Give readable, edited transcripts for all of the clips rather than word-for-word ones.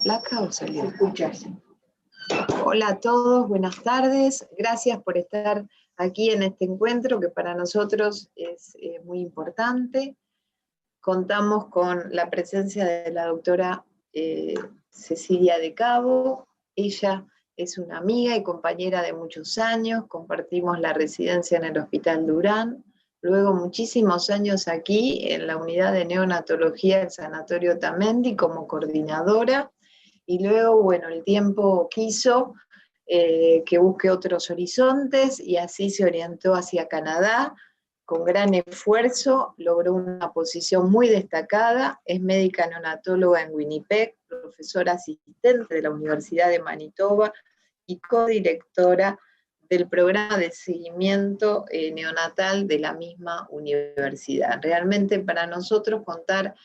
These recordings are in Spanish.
placa o salió? Escucharse. Hola a todos, buenas tardes. Gracias por estar aquí en este encuentro que para nosotros es muy importante. Contamos con la presencia de la doctora Cecilia de Cabo. Ella es una amiga y compañera de muchos años. Compartimos la residencia en el Hospital Durán. Luego muchísimos años aquí en la unidad de neonatología del Sanatorio Tamendi como coordinadora. Y luego, bueno, el tiempo quiso que busque otros horizontes y así se orientó hacia Canadá. Con gran esfuerzo logró una posición muy destacada, es médica neonatóloga en Winnipeg, profesora asistente de la Universidad de Manitoba y codirectora del programa de seguimiento neonatal de la misma universidad. Realmente para nosotros contar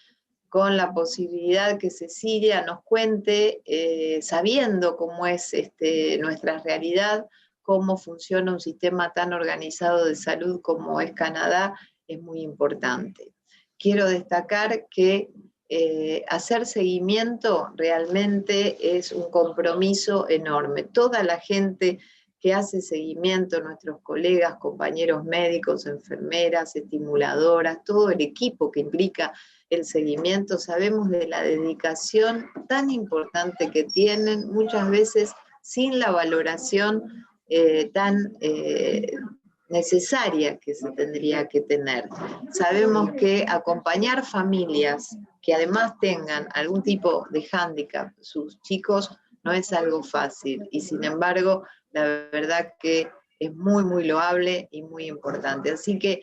con la posibilidad que Cecilia nos cuente, sabiendo cómo es nuestra realidad, cómo funciona un sistema tan organizado de salud como es Canadá, es muy importante. Quiero destacar que hacer seguimiento realmente es un compromiso enorme. Toda la gente que hace seguimiento, nuestros colegas, compañeros médicos, enfermeras, estimuladoras, todo el equipo que implica el seguimiento, sabemos de la dedicación tan importante que tienen, muchas veces sin la valoración tan necesaria que se tendría que tener. Sabemos que acompañar familias que además tengan algún tipo de hándicap, sus chicos, no es algo fácil, y sin embargo, la verdad que es muy, muy loable y muy importante. Así que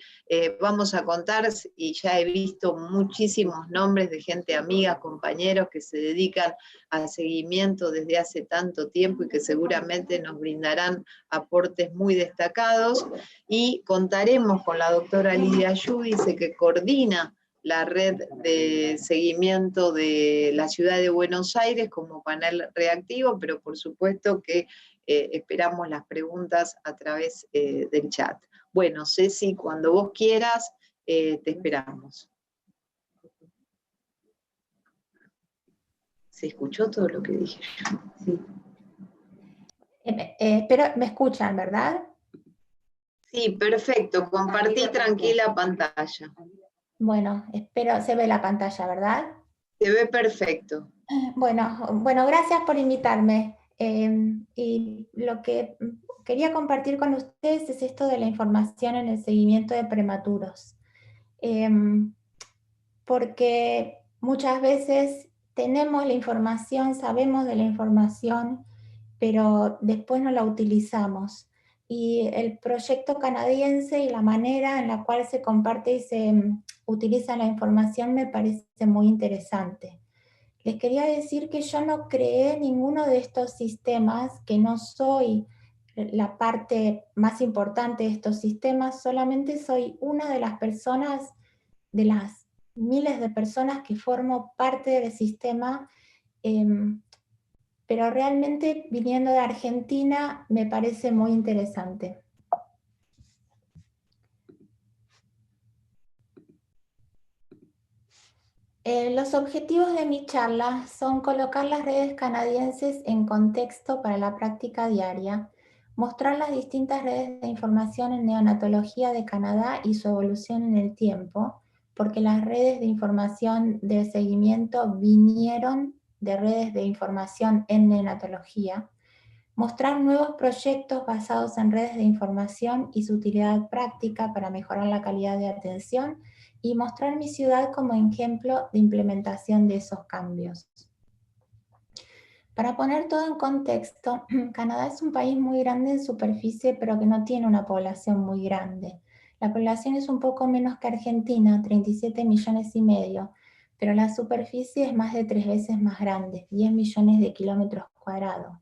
vamos a contar, y ya he visto muchísimos nombres de gente amiga, compañeros que se dedican al seguimiento desde hace tanto tiempo y que seguramente nos brindarán aportes muy destacados, y contaremos con la doctora Lidia Giudice, que coordina la red de seguimiento de la ciudad de Buenos Aires como panel reactivo, pero por supuesto que esperamos las preguntas a través del chat. Bueno, Ceci, cuando vos quieras, te esperamos. ¿Se escuchó todo lo que dije yo? Sí. Pero me escuchan, ¿verdad? Sí, perfecto. Compartí tranquila pantalla. Bueno, espero, se ve la pantalla, ¿verdad? Se ve perfecto. Bueno, gracias por invitarme. Y lo que quería compartir con ustedes es esto de la información en el seguimiento de prematuros. Porque muchas veces tenemos la información, sabemos de la información, pero después no la utilizamos. Y el proyecto canadiense y la manera en la cual se comparte y se utiliza la información me parece muy interesante. Les quería decir que yo no creé ninguno de estos sistemas, que no soy la parte más importante de estos sistemas, solamente soy una de las personas, de las miles de personas que formo parte del sistema, pero realmente viniendo de Argentina me parece muy interesante. Los objetivos de mi charla son colocar las redes canadienses en contexto para la práctica diaria, mostrar las distintas redes de información en neonatología de Canadá y su evolución en el tiempo, porque las redes de información de seguimiento vinieron de redes de información en neonatología, mostrar nuevos proyectos basados en redes de información y su utilidad práctica para mejorar la calidad de atención, y mostrar mi ciudad como ejemplo de implementación de esos cambios. Para poner todo en contexto, Canadá es un país muy grande en superficie, pero que no tiene una población muy grande. La población es un poco menos que Argentina, 37,5 millones, pero la superficie es más de 3 veces más grande, 10 millones de kilómetros cuadrados.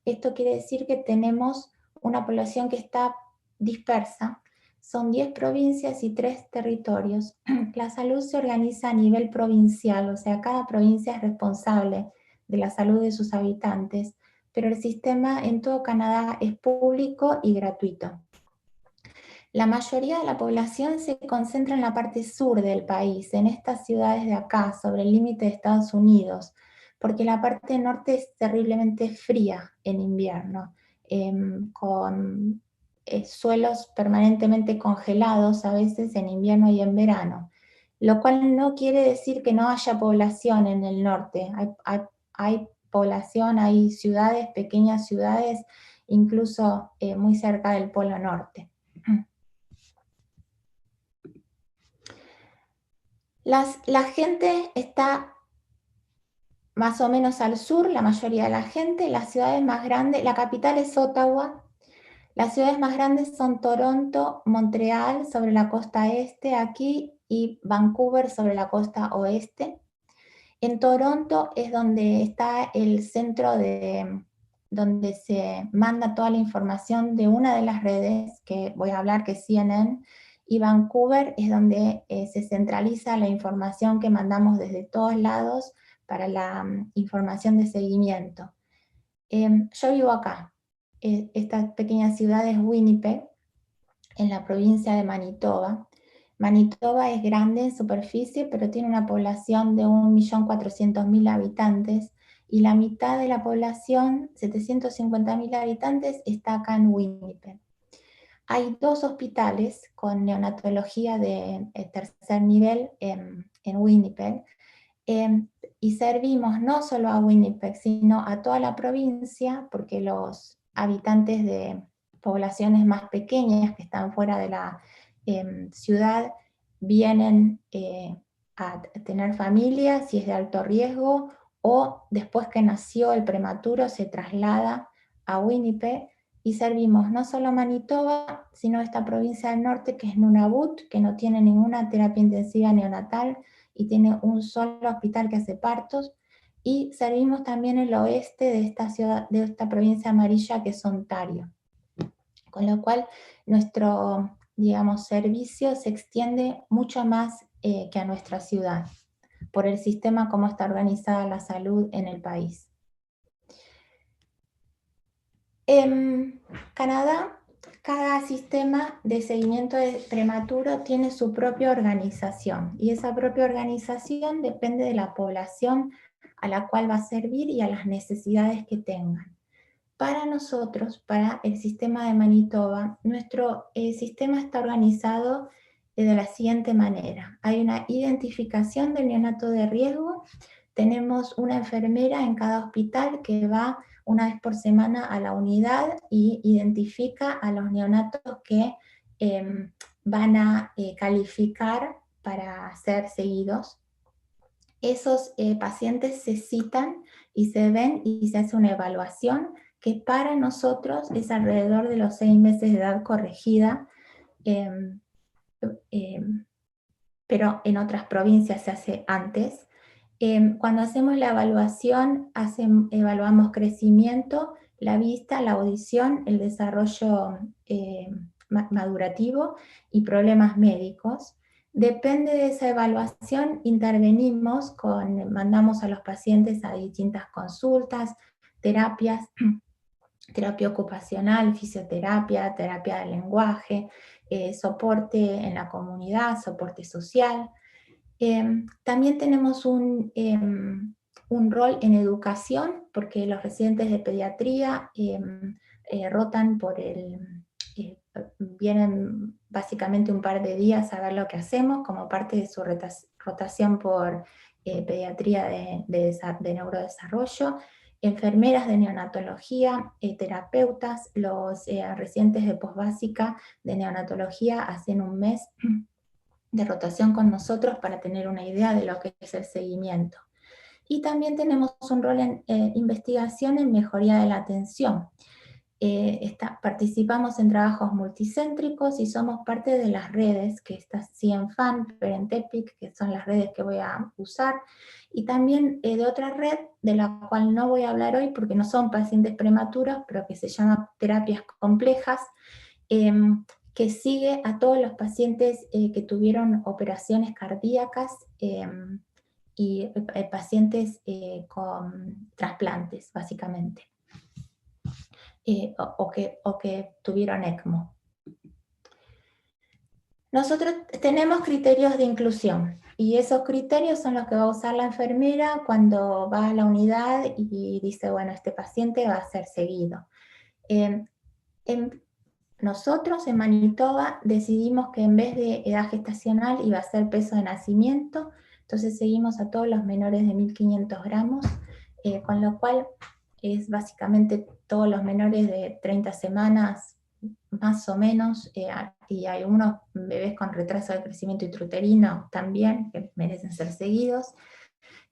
Esto quiere decir que tenemos una población que está dispersa. Son 10 provincias y 3 territorios. La salud se organiza a nivel provincial, o sea, cada provincia es responsable de la salud de sus habitantes, pero el sistema en todo Canadá es público y gratuito. La mayoría de la población se concentra en la parte sur del país, en estas ciudades de acá, sobre el límite de Estados Unidos, porque la parte norte es terriblemente fría en invierno, con suelos permanentemente congelados a veces en invierno y en verano, lo cual no quiere decir que no haya población en el norte. Hay población, hay ciudades, pequeñas ciudades, incluso muy cerca del Polo Norte. La gente está más o menos al sur, la mayoría de la gente. Las ciudades más grandes, la capital es Ottawa. Las ciudades más grandes son Toronto, Montreal sobre la costa este aquí y Vancouver sobre la costa oeste. En Toronto es donde está el centro donde se manda toda la información de una de las redes que voy a hablar, que es CNN, y Vancouver es donde se centraliza la información que mandamos desde todos lados para la información de seguimiento. Yo vivo acá. Esta pequeña ciudad es Winnipeg, en la provincia de Manitoba. Manitoba es grande en superficie, pero tiene una población de 1.400.000 habitantes, y la mitad de la población, 750.000 habitantes, está acá en Winnipeg. Hay 2 hospitales con neonatología de tercer nivel en Winnipeg, y servimos no solo a Winnipeg, sino a toda la provincia, porque los habitantes de poblaciones más pequeñas que están fuera de la ciudad vienen a tener familia si es de alto riesgo, o después que nació el prematuro se traslada a Winnipeg, y servimos no solo Manitoba, sino esta provincia del norte que es Nunavut, que no tiene ninguna terapia intensiva neonatal y tiene un solo hospital que hace partos, y servimos también el oeste de esta ciudad, de esta provincia amarilla que es Ontario. Con lo cual nuestro, digamos, servicio se extiende mucho más que a nuestra ciudad, por el sistema como está organizada la salud en el país. En Canadá, cada sistema de seguimiento de prematuro tiene su propia organización, y esa propia organización depende de la población a la cual va a servir y a las necesidades que tengan. Para nosotros, para el sistema de Manitoba, nuestro sistema está organizado de la siguiente manera. Hay una identificación del neonato de riesgo. Tenemos una enfermera en cada hospital que va una vez por semana a la unidad y identifica a los neonatos que van a calificar para ser seguidos. Esos pacientes se citan y se ven y se hace una evaluación que para nosotros es alrededor de los 6 meses de edad corregida, pero en otras provincias se hace antes. Cuando hacemos la evaluación, evaluamos crecimiento, la vista, la audición, el desarrollo madurativo y problemas médicos. Depende de esa evaluación, intervenimos, mandamos a los pacientes a distintas consultas, terapias, terapia ocupacional, fisioterapia, terapia del lenguaje, soporte en la comunidad, soporte social. También tenemos un rol en educación, porque los residentes de pediatría rotan vienen básicamente un par de días a ver lo que hacemos como parte de su rotación por pediatría de neurodesarrollo, enfermeras de neonatología, terapeutas. Los residentes de posbásica de neonatología hacen un mes de rotación con nosotros para tener una idea de lo que es el seguimiento. Y también tenemos un rol en investigación en mejoría de la atención. Participamos en trabajos multicéntricos y somos parte de las redes, que está CNFAN, Parent Epic, que son las redes que voy a usar, y también de otra red, de la cual no voy a hablar hoy porque no son pacientes prematuros, pero que se llama Terapias Complejas, que sigue a todos los pacientes que tuvieron operaciones cardíacas y pacientes con trasplantes, básicamente. O que tuvieron ECMO. Nosotros tenemos criterios de inclusión, y esos criterios son los que va a usar la enfermera cuando va a la unidad y dice, bueno, este paciente va a ser seguido. Nosotros en Manitoba decidimos que en vez de edad gestacional iba a ser peso de nacimiento, entonces seguimos a todos los menores de 1500 gramos, con lo cual es básicamente todos los menores de 30 semanas, más o menos, y hay unos bebés con retraso de crecimiento intrauterino también, que merecen ser seguidos.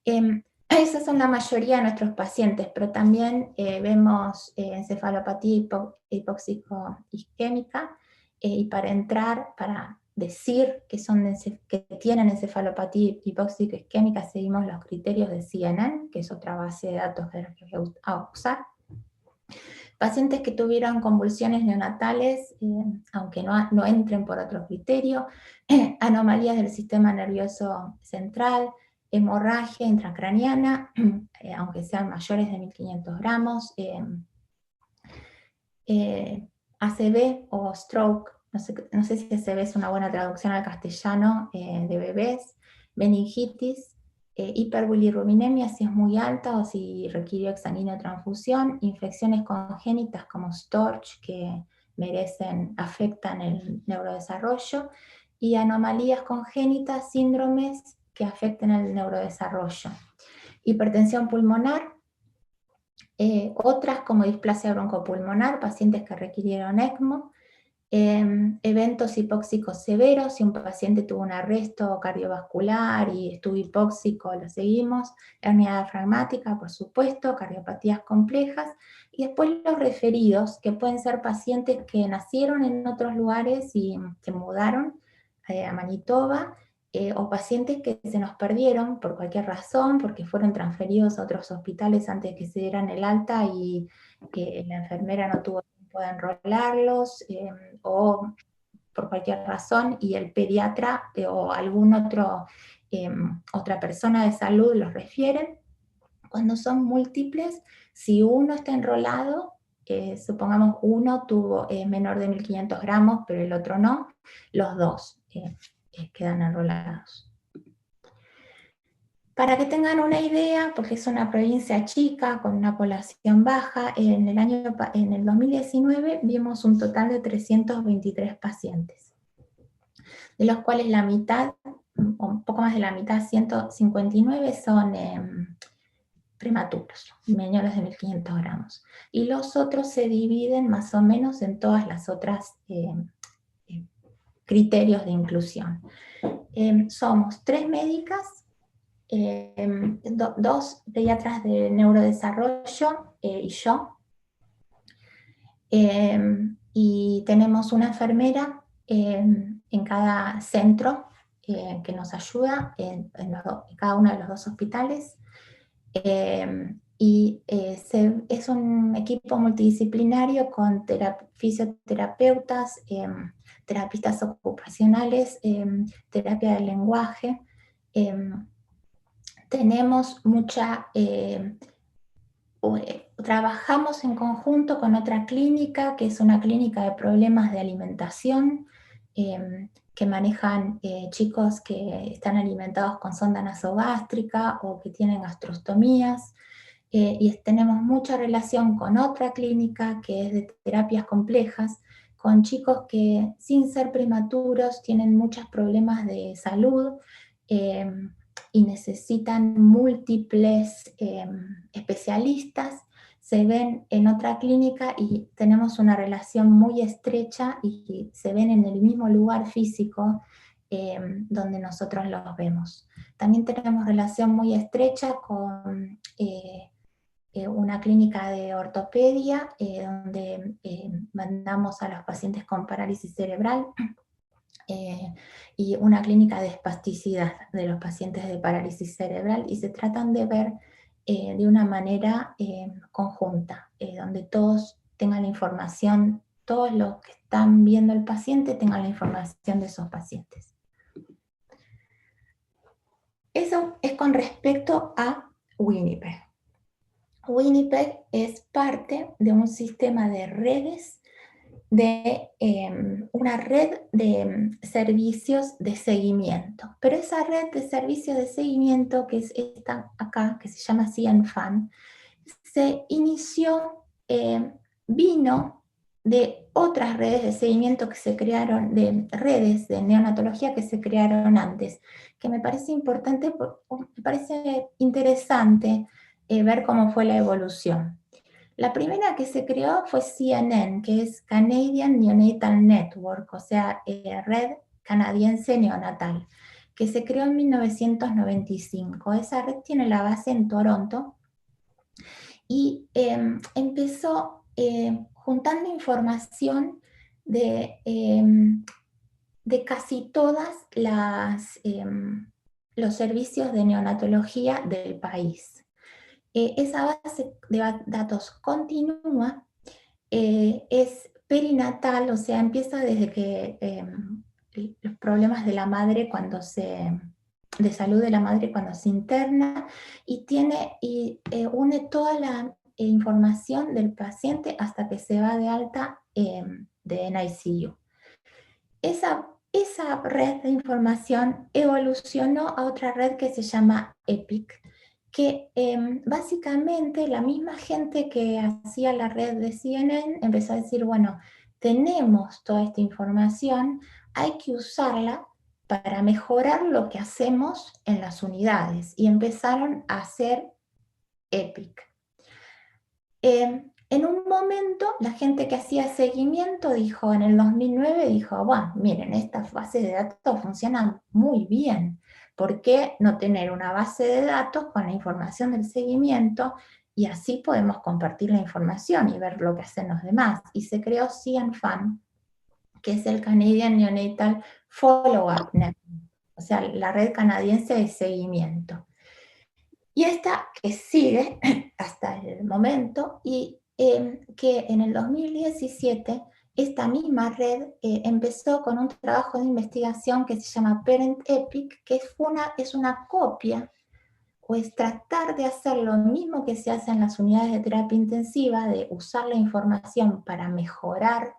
Esas son la mayoría de nuestros pacientes, pero también vemos encefalopatía hipóxico-isquémica, y para decir que tienen encefalopatía hipóxico-isquémica seguimos los criterios de CNN, que es otra base de datos que voy a usar. Pacientes que tuvieron convulsiones neonatales, aunque no entren por otro criterio, anomalías del sistema nervioso central, hemorragia intracraniana, aunque sean mayores de 1500 gramos, ACV o stroke, no sé si ACV es una buena traducción al castellano, de bebés, meningitis, hiperbilirrubinemia si es muy alta o si requirió exsanguíneo transfusión, infecciones congénitas como STORCH que afectan el neurodesarrollo, y anomalías congénitas, síndromes que afecten el neurodesarrollo. Hipertensión pulmonar, otras como displasia broncopulmonar, pacientes que requirieron ECMO, eventos hipóxicos severos, si un paciente tuvo un arresto cardiovascular y estuvo hipóxico, lo seguimos, hernia diafragmática, por supuesto, cardiopatías complejas, y después los referidos, que pueden ser pacientes que nacieron en otros lugares y se mudaron a Manitoba, o pacientes que se nos perdieron por cualquier razón, porque fueron transferidos a otros hospitales antes de que se dieran el alta y que la enfermera no tuvo tiempo de enrolarlos, o por cualquier razón, y el pediatra o algún otra persona de salud los refieren. Cuando son múltiples, si uno está enrolado, supongamos uno tuvo menor de 1500 gramos, pero el otro no, los dos quedan enrolados. Para que tengan una idea, porque es una provincia chica con una población baja, en el 2019 vimos un total de 323 pacientes, de los cuales la mitad, o un poco más de la mitad, 159 son prematuros, menores de 1500 gramos. Y los otros se dividen más o menos en todas las otras criterios de inclusión. Somos 3 médicas, 2 pediatras de neurodesarrollo y yo. Y tenemos una enfermera en cada centro que nos ayuda en cada uno de los 2 hospitales. Es un equipo multidisciplinario con fisioterapeutas, terapistas ocupacionales, terapia del lenguaje. Tenemos trabajamos en conjunto con otra clínica, que es una clínica de problemas de alimentación, que manejan chicos que están alimentados con sonda nasogástrica o que tienen gastrostomías, y tenemos mucha relación con otra clínica que es de terapias complejas, con chicos que sin ser prematuros tienen muchos problemas de salud, y necesitan múltiples especialistas. Se ven en otra clínica y tenemos una relación muy estrecha y se ven en el mismo lugar físico donde nosotros los vemos. También tenemos relación muy estrecha con una clínica de ortopedia, donde mandamos a los pacientes con parálisis cerebral, y una clínica de espasticidad de los pacientes de parálisis cerebral, y se tratan de ver de una manera conjunta, donde todos tengan la información, todos los que están viendo el paciente tengan la información de esos pacientes. Eso es con respecto a Winnipeg. Winnipeg es parte de un sistema de redes de una red de servicios de seguimiento. Pero esa red de servicios de seguimiento, que es esta acá, que se llama CNFAN, se inició, vino de otras redes de seguimiento que se crearon, de redes de neonatología que se crearon antes, que me parece importante, me parece interesante ver cómo fue la evolución. La primera que se creó fue CNN, que es Canadian Neonatal Network, o sea, Red Canadiense Neonatal, que se creó en 1995. Esa red tiene la base en Toronto y empezó juntando información de casi todas los servicios de neonatología del país. Esa base de datos continua, es perinatal, o sea, empieza desde que los problemas de la madre de salud de la madre cuando se interna, y une toda la información del paciente hasta que se va de alta de NICU. Esa red de información evolucionó a otra red que se llama EPIC, que básicamente la misma gente que hacía la red de CNN empezó a decir, bueno, tenemos toda esta información, hay que usarla para mejorar lo que hacemos en las unidades, y empezaron a hacer EPIC. En un momento, la gente que hacía seguimiento dijo, en el 2009, dijo, bueno, miren, estas bases de datos funcionan muy bien. ¿Por qué no tener una base de datos con la información del seguimiento? Y así podemos compartir la información y ver lo que hacen los demás. Y se creó CNFAN, que es el Canadian Neonatal Follow-up Network, o sea, la red canadiense de seguimiento. Y esta que sigue hasta el momento, y que en el 2017 esta misma red empezó con un trabajo de investigación que se llama Parent EPIC, que es una copia, o es tratar de hacer lo mismo que se hace en las unidades de terapia intensiva, de usar la información para mejorar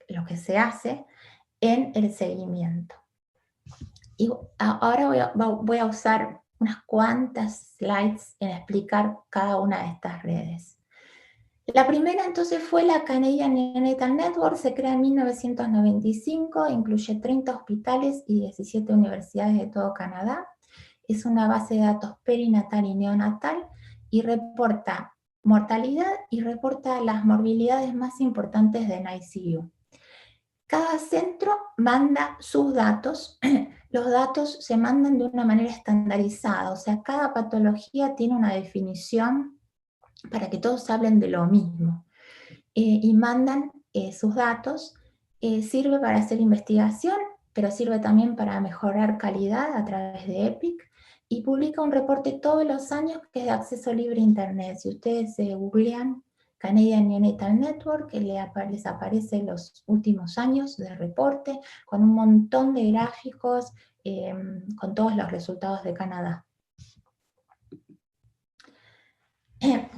lo que se hace en el seguimiento. Y ahora voy a usar unas cuantas slides en explicar cada una de estas redes. La primera entonces fue la Canadian Neonatal Network, se crea en 1995, incluye 30 hospitales y 17 universidades de todo Canadá. Es una base de datos perinatal y neonatal y reporta mortalidad y reporta las morbilidades más importantes de NICU. Cada centro manda sus datos, los datos se mandan de una manera estandarizada, o sea, cada patología tiene una definición para que todos hablen de lo mismo. Y mandan sus datos, sirve para hacer investigación, pero sirve también para mejorar calidad a través de EPIC, y publica un reporte todos los años que es de acceso libre a internet. Si ustedes googlean Canadian Neonatal Network, que les aparece los últimos años de reporte, con un montón de gráficos, con todos los resultados de Canadá.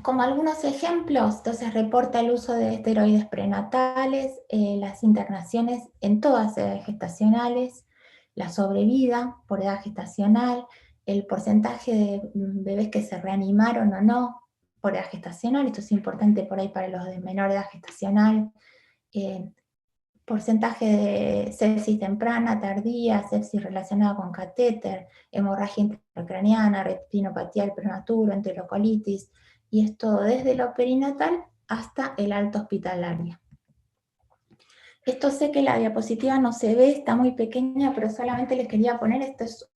Como algunos ejemplos, entonces reporta el uso de esteroides prenatales, las internaciones en todas edades gestacionales, la sobrevida por edad gestacional, el porcentaje de bebés que se reanimaron o no por edad gestacional, esto es importante por ahí para los de menor edad gestacional, porcentaje de sepsis temprana, tardía, sepsis relacionada con catéter, hemorragia intracraniana, retinopatía del prematuro, enterocolitis, y es todo desde lo perinatal hasta el alta hospitalaria. Esto sé que la diapositiva no se ve, está muy pequeña, pero solamente les quería poner, esto es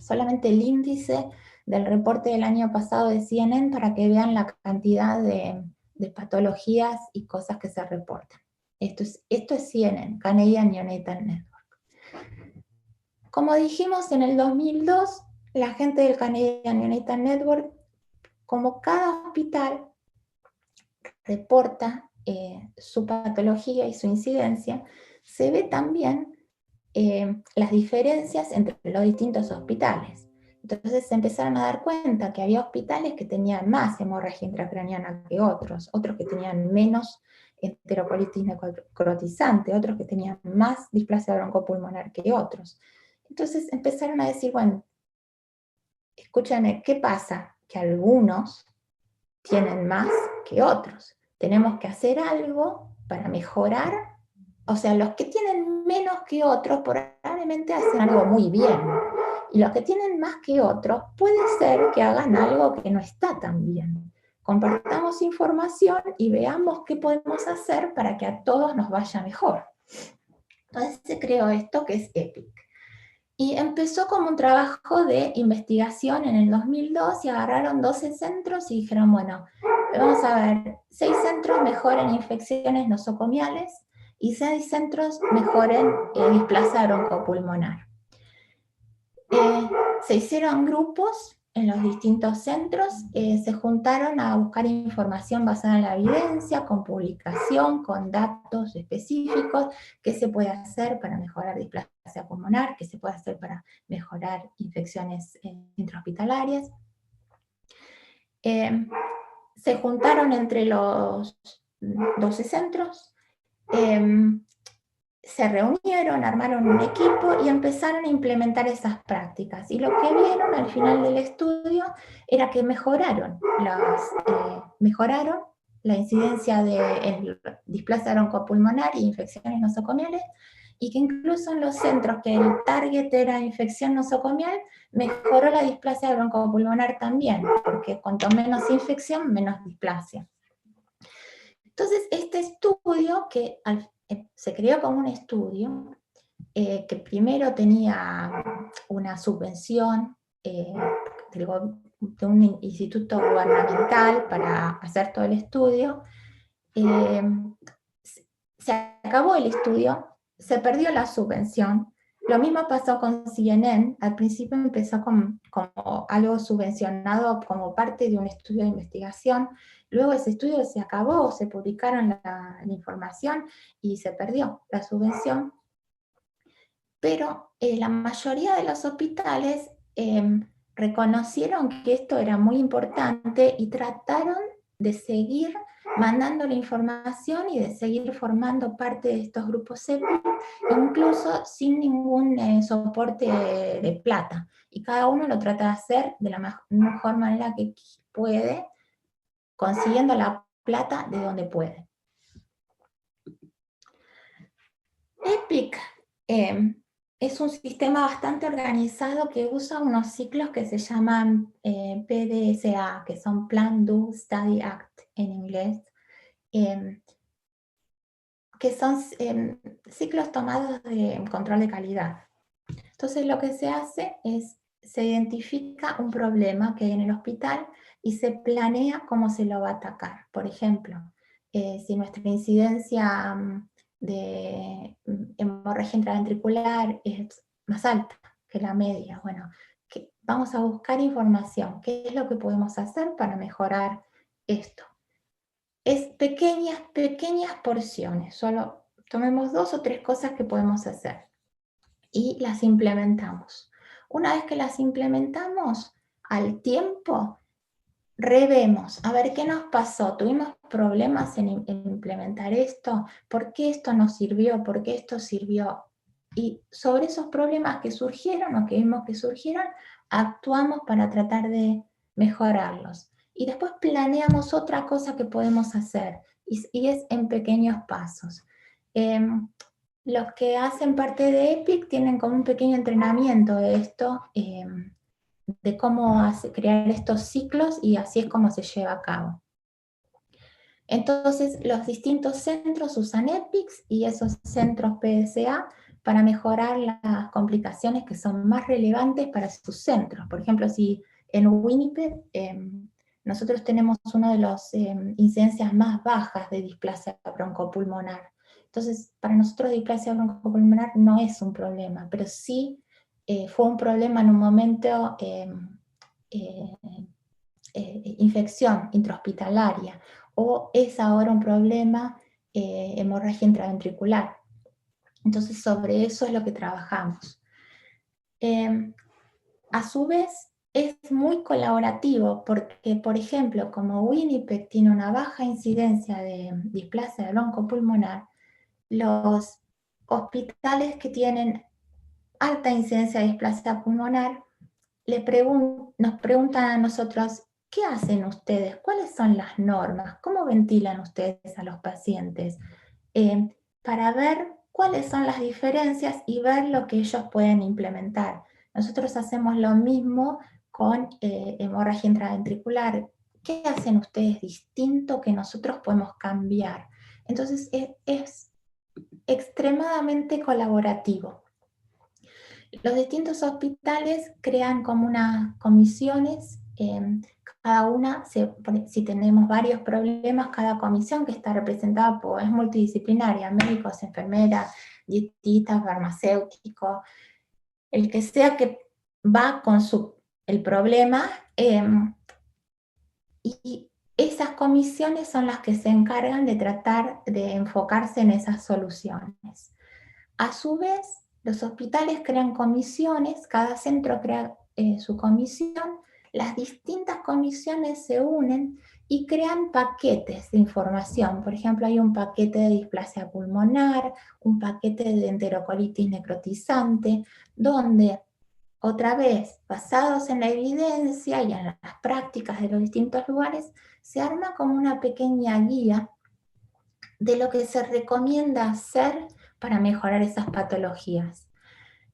solamente el índice del reporte del año pasado de CNN para que vean la cantidad de patologías y cosas que se reportan. Esto es CNN, Canadian Neonatal Network. Como dijimos, en el 2002, la gente del Canadian Neonatal Network, como cada hospital reporta su patología y su incidencia, se ve también las diferencias entre los distintos hospitales. Entonces se empezaron a dar cuenta que había hospitales que tenían más hemorragia intracraniana que otros que tenían menos enterocolitis necrotizante, otros que tenían más displasia broncopulmonar que otros. Entonces empezaron a decir, bueno, escúchame, ¿qué pasa? Que algunos tienen más que otros. Tenemos que hacer algo para mejorar. O sea, los que tienen menos que otros probablemente hacen algo muy bien. Y los que tienen más que otros puede ser que hagan algo que no está tan bien. Compartamos información y veamos qué podemos hacer para que a todos nos vaya mejor. Entonces se creó esto que es EPIC. Y empezó como un trabajo de investigación en el 2002 y agarraron 12 centros y dijeron, bueno, vamos a ver, 6 centros mejoren infecciones nosocomiales y 6 centros mejoren displasia broncopulmonar. Se hicieron grupos en los distintos centros, se juntaron a buscar información basada en la evidencia, con publicación, con datos específicos, qué se puede hacer para mejorar displasia pulmonar, qué se puede hacer para mejorar infecciones intrahospitalarias. Se juntaron entre los 12 centros, se reunieron, armaron un equipo y empezaron a implementar esas prácticas. Y lo que vieron al final del estudio era que mejoraron la incidencia de displasia broncopulmonar y infecciones nosocomiales, y que incluso en los centros que el target era infección nosocomial, mejoró la displasia broncopulmonar también, porque cuanto menos infección, menos displasia. Entonces, este estudio, que se creó como un estudio, que primero tenía una subvención de un instituto gubernamental para hacer todo el estudio, se acabó el estudio, se perdió la subvención. Lo mismo pasó con CNN. Al principio empezó como algo subvencionado como parte de un estudio de investigación. Luego ese estudio se acabó, se publicaron la información y se perdió la subvención. Pero la mayoría de los hospitales reconocieron que esto era muy importante y trataron de seguir mandando la información y de seguir formando parte de estos grupos EPIC, incluso sin ningún soporte de plata. Y cada uno lo trata de hacer de la mejor manera que puede, consiguiendo la plata de donde puede. EPIC es un sistema bastante organizado que usa unos ciclos que se llaman PDSA, que son Plan, Do, Study, Act en inglés, que son ciclos tomados de control de calidad. Entonces lo que se hace es, se identifica un problema que hay en el hospital y se planea cómo se lo va a atacar. Por ejemplo, si nuestra incidencia de hemorragia intraventricular es más alta que la media, bueno, vamos a buscar información. ¿Qué es lo que podemos hacer para mejorar esto? Es pequeñas porciones, solo tomemos 2 o 3 cosas que podemos hacer y las implementamos. Una vez que las implementamos, al tiempo, revemos, a ver qué nos pasó, tuvimos problemas en implementar esto, ¿por qué esto nos sirvió? ¿Por qué esto sirvió? Y sobre esos problemas que surgieron o que vimos que surgieron, actuamos para tratar de mejorarlos. Y después planeamos otra cosa que podemos hacer, y es en pequeños pasos. Los que hacen parte de EPIC tienen como un pequeño entrenamiento de esto, de cómo crear estos ciclos, y así es como se lleva a cabo. Entonces, los distintos centros usan EPICS y esos centros PDSA para mejorar las complicaciones que son más relevantes para sus centros. Por ejemplo, si en Winnipeg nosotros tenemos una de las incidencias más bajas de displasia broncopulmonar. Entonces, para nosotros displasia broncopulmonar no es un problema, pero sí fue un problema en un momento infección intrahospitalaria, o es ahora un problema hemorragia intraventricular. Entonces, sobre eso es lo que trabajamos. A su vez, es muy colaborativo porque, por ejemplo, como Winnipeg tiene una baja incidencia de displasia broncopulmonar, los hospitales que tienen alta incidencia de displasia pulmonar nos preguntan a nosotros, ¿qué hacen ustedes? ¿Cuáles son las normas? ¿Cómo ventilan ustedes a los pacientes? Para ver cuáles son las diferencias y ver lo que ellos pueden implementar. Nosotros hacemos lo mismo con hemorragia intraventricular. ¿Qué hacen ustedes distinto que nosotros podemos cambiar? Entonces es extremadamente colaborativo. Los distintos hospitales crean como unas comisiones, cada una, si tenemos varios problemas, cada comisión que está representada es multidisciplinaria, médicos, enfermeras, dietistas, farmacéuticos, el que sea que va con el problema, y esas comisiones son las que se encargan de tratar de enfocarse en esas soluciones. A su vez, los hospitales crean comisiones, cada centro crea su comisión, las distintas comisiones se unen y crean paquetes de información. Por ejemplo, hay un paquete de displasia pulmonar, un paquete de enterocolitis necrotizante, donde, otra vez, basados en la evidencia y en las prácticas de los distintos lugares, se arma como una pequeña guía de lo que se recomienda hacer para mejorar esas patologías.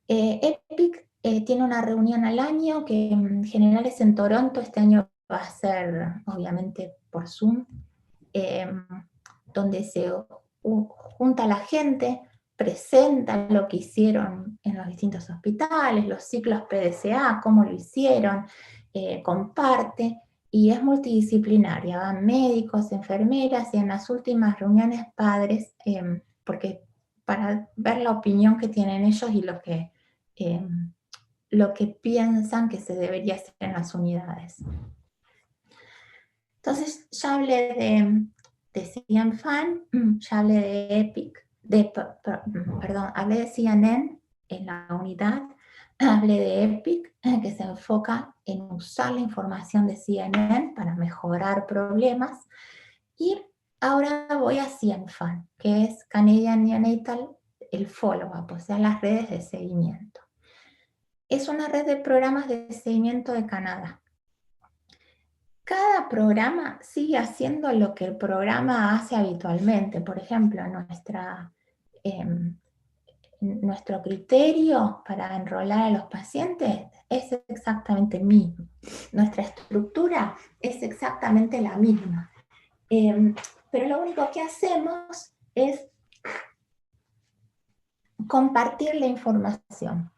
EPIC tiene una reunión al año, que en general es en Toronto. Este año va a ser obviamente por Zoom, donde se junta la gente, presenta lo que hicieron en los distintos hospitales, los ciclos PDCA, cómo lo hicieron, comparte, y es multidisciplinaria, van médicos, enfermeras, y en las últimas reuniones padres, porque para ver la opinión que tienen ellos y lo que piensan que se debería hacer en las unidades. Entonces ya hablé de CNFAN, ya hablé de EPIC, hablé de CNN en la unidad, hablé de EPIC, que se enfoca en usar la información de CNN para mejorar problemas, y ahora voy a CNFAN, que es Canadian Neonatal, el follow-up, o sea, las redes de seguimiento. Es una red de programas de seguimiento de Canadá. Cada programa sigue haciendo lo que el programa hace habitualmente. Por ejemplo, nuestro criterio para enrolar a los pacientes es exactamente el mismo. Nuestra estructura es exactamente la misma. Pero lo único que hacemos es compartir la información.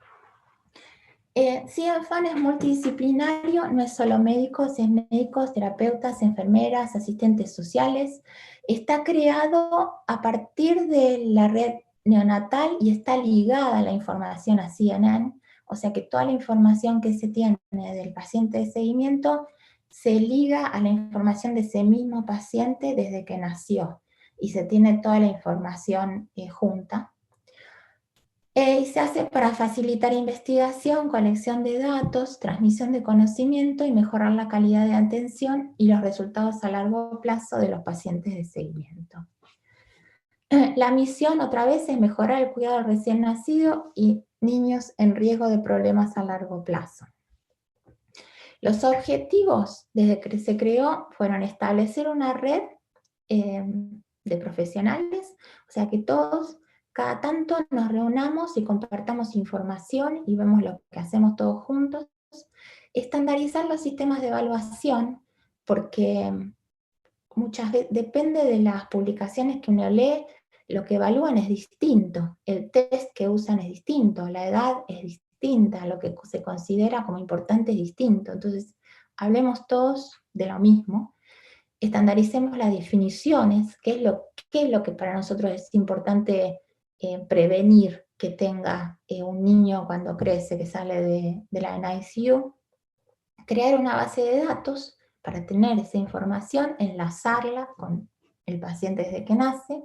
CNFAN es multidisciplinario, no es solo médicos, es médicos, terapeutas, enfermeras, asistentes sociales. Está creado a partir de la red neonatal y está ligada la información a CNN, o sea que toda la información que se tiene del paciente de seguimiento se liga a la información de ese mismo paciente desde que nació, y se tiene toda la información junta. Y se hace para facilitar investigación, colección de datos, transmisión de conocimiento y mejorar la calidad de atención y los resultados a largo plazo de los pacientes de seguimiento. La misión, otra vez, es mejorar el cuidado del recién nacido y niños en riesgo de problemas a largo plazo. Los objetivos, desde que se creó, fueron establecer una red de profesionales, o sea que todos, cada tanto nos reunamos y compartamos información y vemos lo que hacemos todos juntos. Estandarizar los sistemas de evaluación, porque muchas veces depende de las publicaciones que uno lee, lo que evalúan es distinto, el test que usan es distinto, la edad es distinta, lo que se considera como importante es distinto. Entonces, hablemos todos de lo mismo. Estandaricemos las definiciones, qué es lo que para nosotros es importante prevenir que tenga un niño cuando crece, que sale de la NICU. Crear una base de datos para tener esa información, enlazarla con el paciente desde que nace,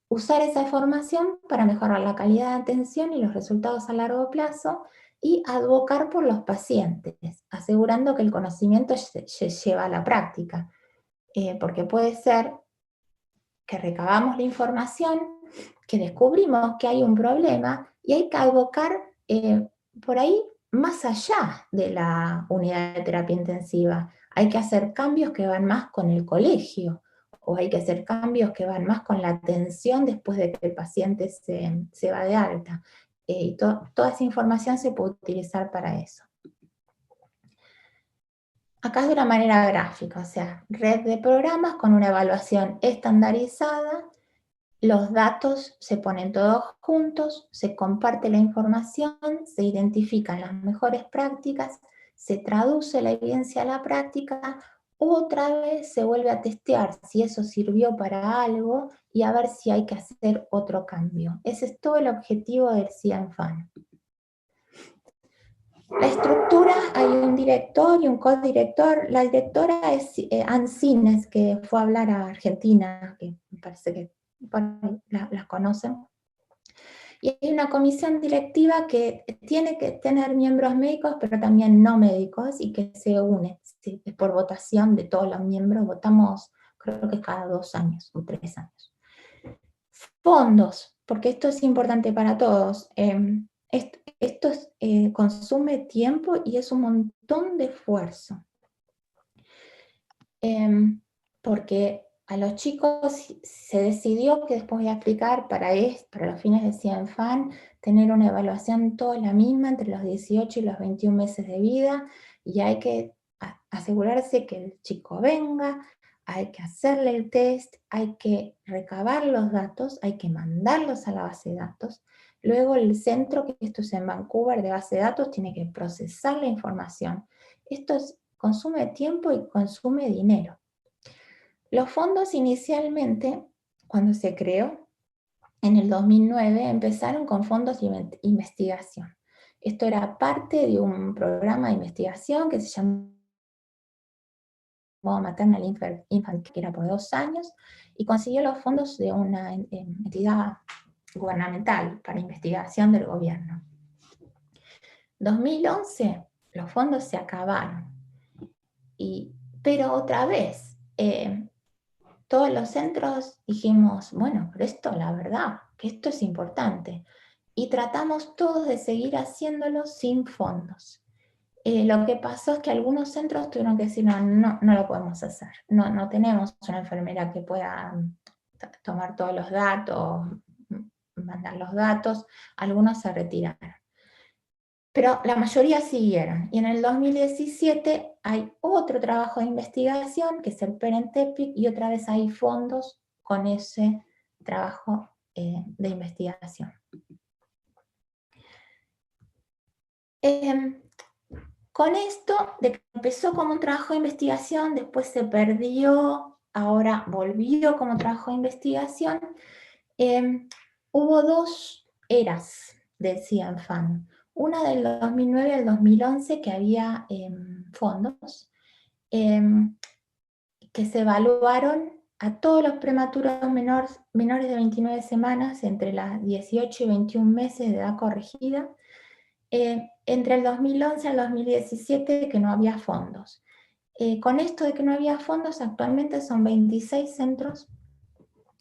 usar esa información para mejorar la calidad de atención y los resultados a largo plazo, y advocar por los pacientes, asegurando que el conocimiento se lleva a la práctica. Porque puede ser que recabamos la información, que descubrimos que hay un problema y hay que advocar por ahí más allá de la unidad de terapia intensiva. Hay que hacer cambios que van más con el colegio, o hay que hacer cambios que van más con la atención después de que el paciente se va de alta. Y toda esa información se puede utilizar para eso. Acá es de una manera gráfica, o sea, red de programas con una evaluación estandarizada. Los datos se ponen todos juntos, se comparte la información, se identifican las mejores prácticas, se traduce la evidencia a la práctica, otra vez se vuelve a testear si eso sirvió para algo y a ver si hay que hacer otro cambio. Ese es todo el objetivo del CIANFAN. La estructura, hay un director y un codirector. La directora es Ann Sines, que fue a hablar a Argentina, que me parece que las conocen. Y hay una comisión directiva que tiene que tener miembros médicos, pero también no médicos, y que se une, ¿sí? Es por votación de todos los miembros, votamos creo que cada 2 años o 3 años. Fondos, porque esto es importante para todos. Esto consume tiempo y es un montón de esfuerzo. Porque a los chicos se decidió, que después voy a explicar, para los fines de CIANFAN, tener una evaluación toda la misma entre los 18 y los 21 meses de vida, y hay que asegurarse que el chico venga, hay que hacerle el test, hay que recabar los datos, hay que mandarlos a la base de datos. Luego el centro, que esto es en Vancouver, de base de datos, tiene que procesar la información. Esto consume tiempo y consume dinero. Los fondos inicialmente, cuando se creó, en el 2009, empezaron con fondos de investigación. Esto era parte de un programa de investigación que se llamó Maternal Infant, que era por 2 años, y consiguió los fondos de una entidad gubernamental para investigación del gobierno. 2011, los fondos se acabaron. Pero otra vez, todos los centros dijimos, bueno, pero esto, la verdad, que esto es importante. Y tratamos todos de seguir haciéndolo sin fondos. Lo que pasó es que algunos centros tuvieron que decir, no lo podemos hacer. No tenemos una enfermera que pueda tomar todos los datos, mandar los datos. Algunos se retiraron. Pero la mayoría siguieron. Y en el 2017 hay otro trabajo de investigación, que es el PERENTEPIC, y otra vez hay fondos con ese trabajo de investigación. Con esto, de que empezó como un trabajo de investigación, después se perdió, ahora volvió como trabajo de investigación, hubo 2 eras del CIANFAN. Una del 2009 al 2011, que había fondos que se evaluaron a todos los prematuros menores de 29 semanas, entre las 18 y 21 meses de edad corregida. Entre el 2011 al 2017, que no había fondos. Con esto de que no había fondos, actualmente son 26 centros,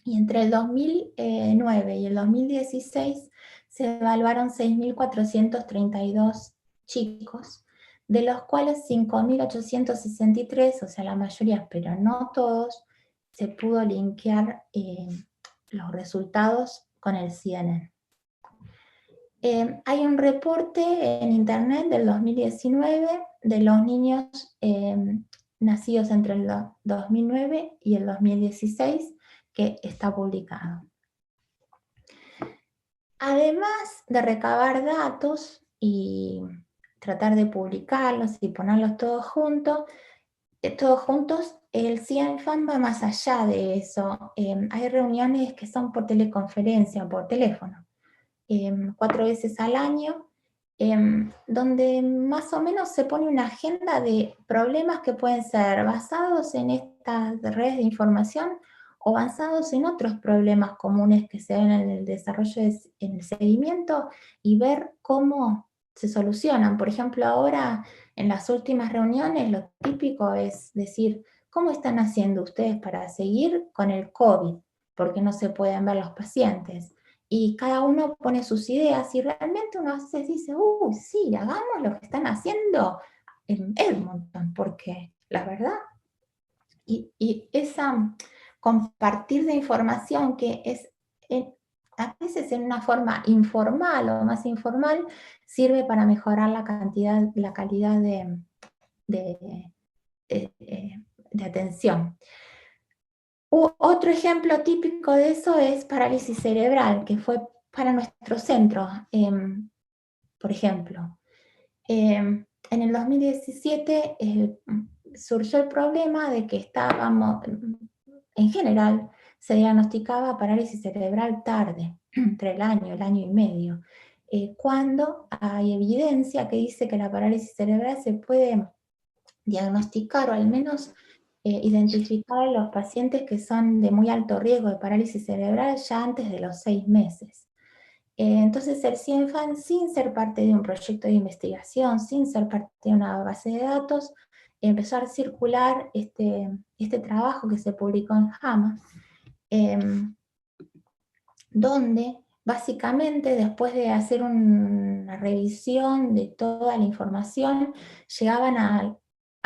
y entre el 2009 y el 2016 se evaluaron 6.432 chicos, de los cuales 5.863, o sea, la mayoría, pero no todos, se pudo linkear los resultados con el CNN. Hay un reporte en internet del 2019 de los niños nacidos entre el 2009 y el 2016, que está publicado. Además de recabar datos y tratar de publicarlos y ponerlos todos juntos, el CIANFAN va más allá de eso. Hay reuniones que son por teleconferencia o por teléfono, 4 veces al año, donde más o menos se pone una agenda de problemas que pueden ser basados en estas redes de información o basados en otros problemas comunes que se ven en el desarrollo, en el seguimiento, y ver cómo se solucionan. Por ejemplo, ahora en las últimas reuniones lo típico es decir, ¿cómo están haciendo ustedes para seguir con el COVID? Porque no se pueden ver los pacientes. Y cada uno pone sus ideas y realmente uno se dice, sí, hagamos lo que están haciendo en Edmonton, porque la verdad, y esa compartir de información que es a veces en una forma informal o más informal, sirve para mejorar la calidad de atención. Otro ejemplo típico de eso es parálisis cerebral, que fue para nuestro centro, por ejemplo. En el 2017 surgió el problema de que estábamos, en general, se diagnosticaba parálisis cerebral tarde, entre el año y medio, cuando hay evidencia que dice que la parálisis cerebral se puede diagnosticar o al menos identificar a los pacientes que son de muy alto riesgo de parálisis cerebral ya antes de los 6 meses. Entonces el CIENFAN, sin ser parte de un proyecto de investigación, sin ser parte de una base de datos, empezó a circular este trabajo que se publicó en JAMA, donde básicamente después de hacer una revisión de toda la información, llegaban a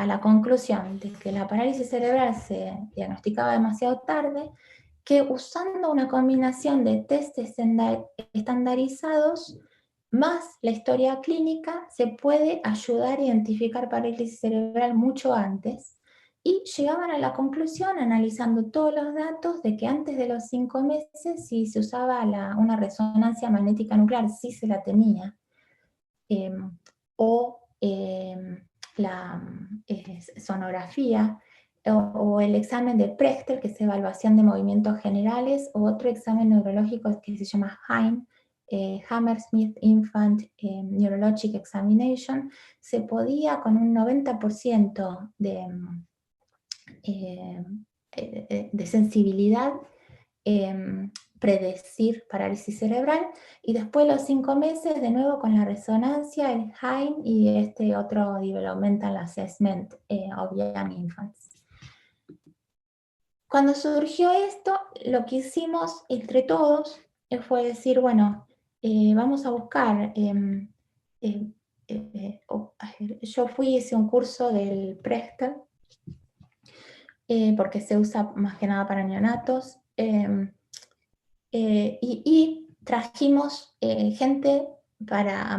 la conclusión de que la parálisis cerebral se diagnosticaba demasiado tarde, que usando una combinación de test estandarizados más la historia clínica se puede ayudar a identificar parálisis cerebral mucho antes, y llegaban a la conclusión, analizando todos los datos, de que antes de los 5 meses, si se usaba una resonancia magnética nuclear, si se la tenía, o la sonografía, o el examen de Prechter, que es evaluación de movimientos generales, o otro examen neurológico que se llama HINE, Hammersmith Infant Neurologic Examination, se podía con un 90% de sensibilidad predecir parálisis cerebral, y después de los 5 meses, de nuevo con la resonancia, el HINE y este otro Developmental Assessment of Young Infants. Cuando surgió esto, lo que hicimos entre todos fue decir, bueno, vamos a buscar, yo hice un curso del Prechter, porque se usa más que nada para neonatos, y trajimos gente para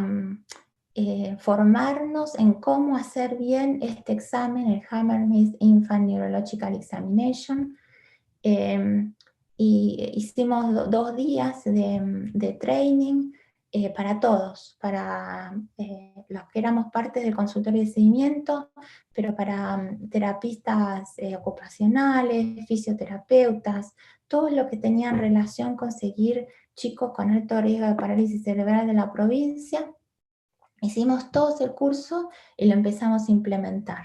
formarnos en cómo hacer bien este examen, el Hammersmith Infant Neurological Examination, y hicimos 2 días de training para todos, para los que éramos parte del consultorio de seguimiento, pero para terapistas ocupacionales, fisioterapeutas, todos los que tenían relación con seguir chicos con alto riesgo de parálisis cerebral de la provincia. Hicimos todo el curso y lo empezamos a implementar.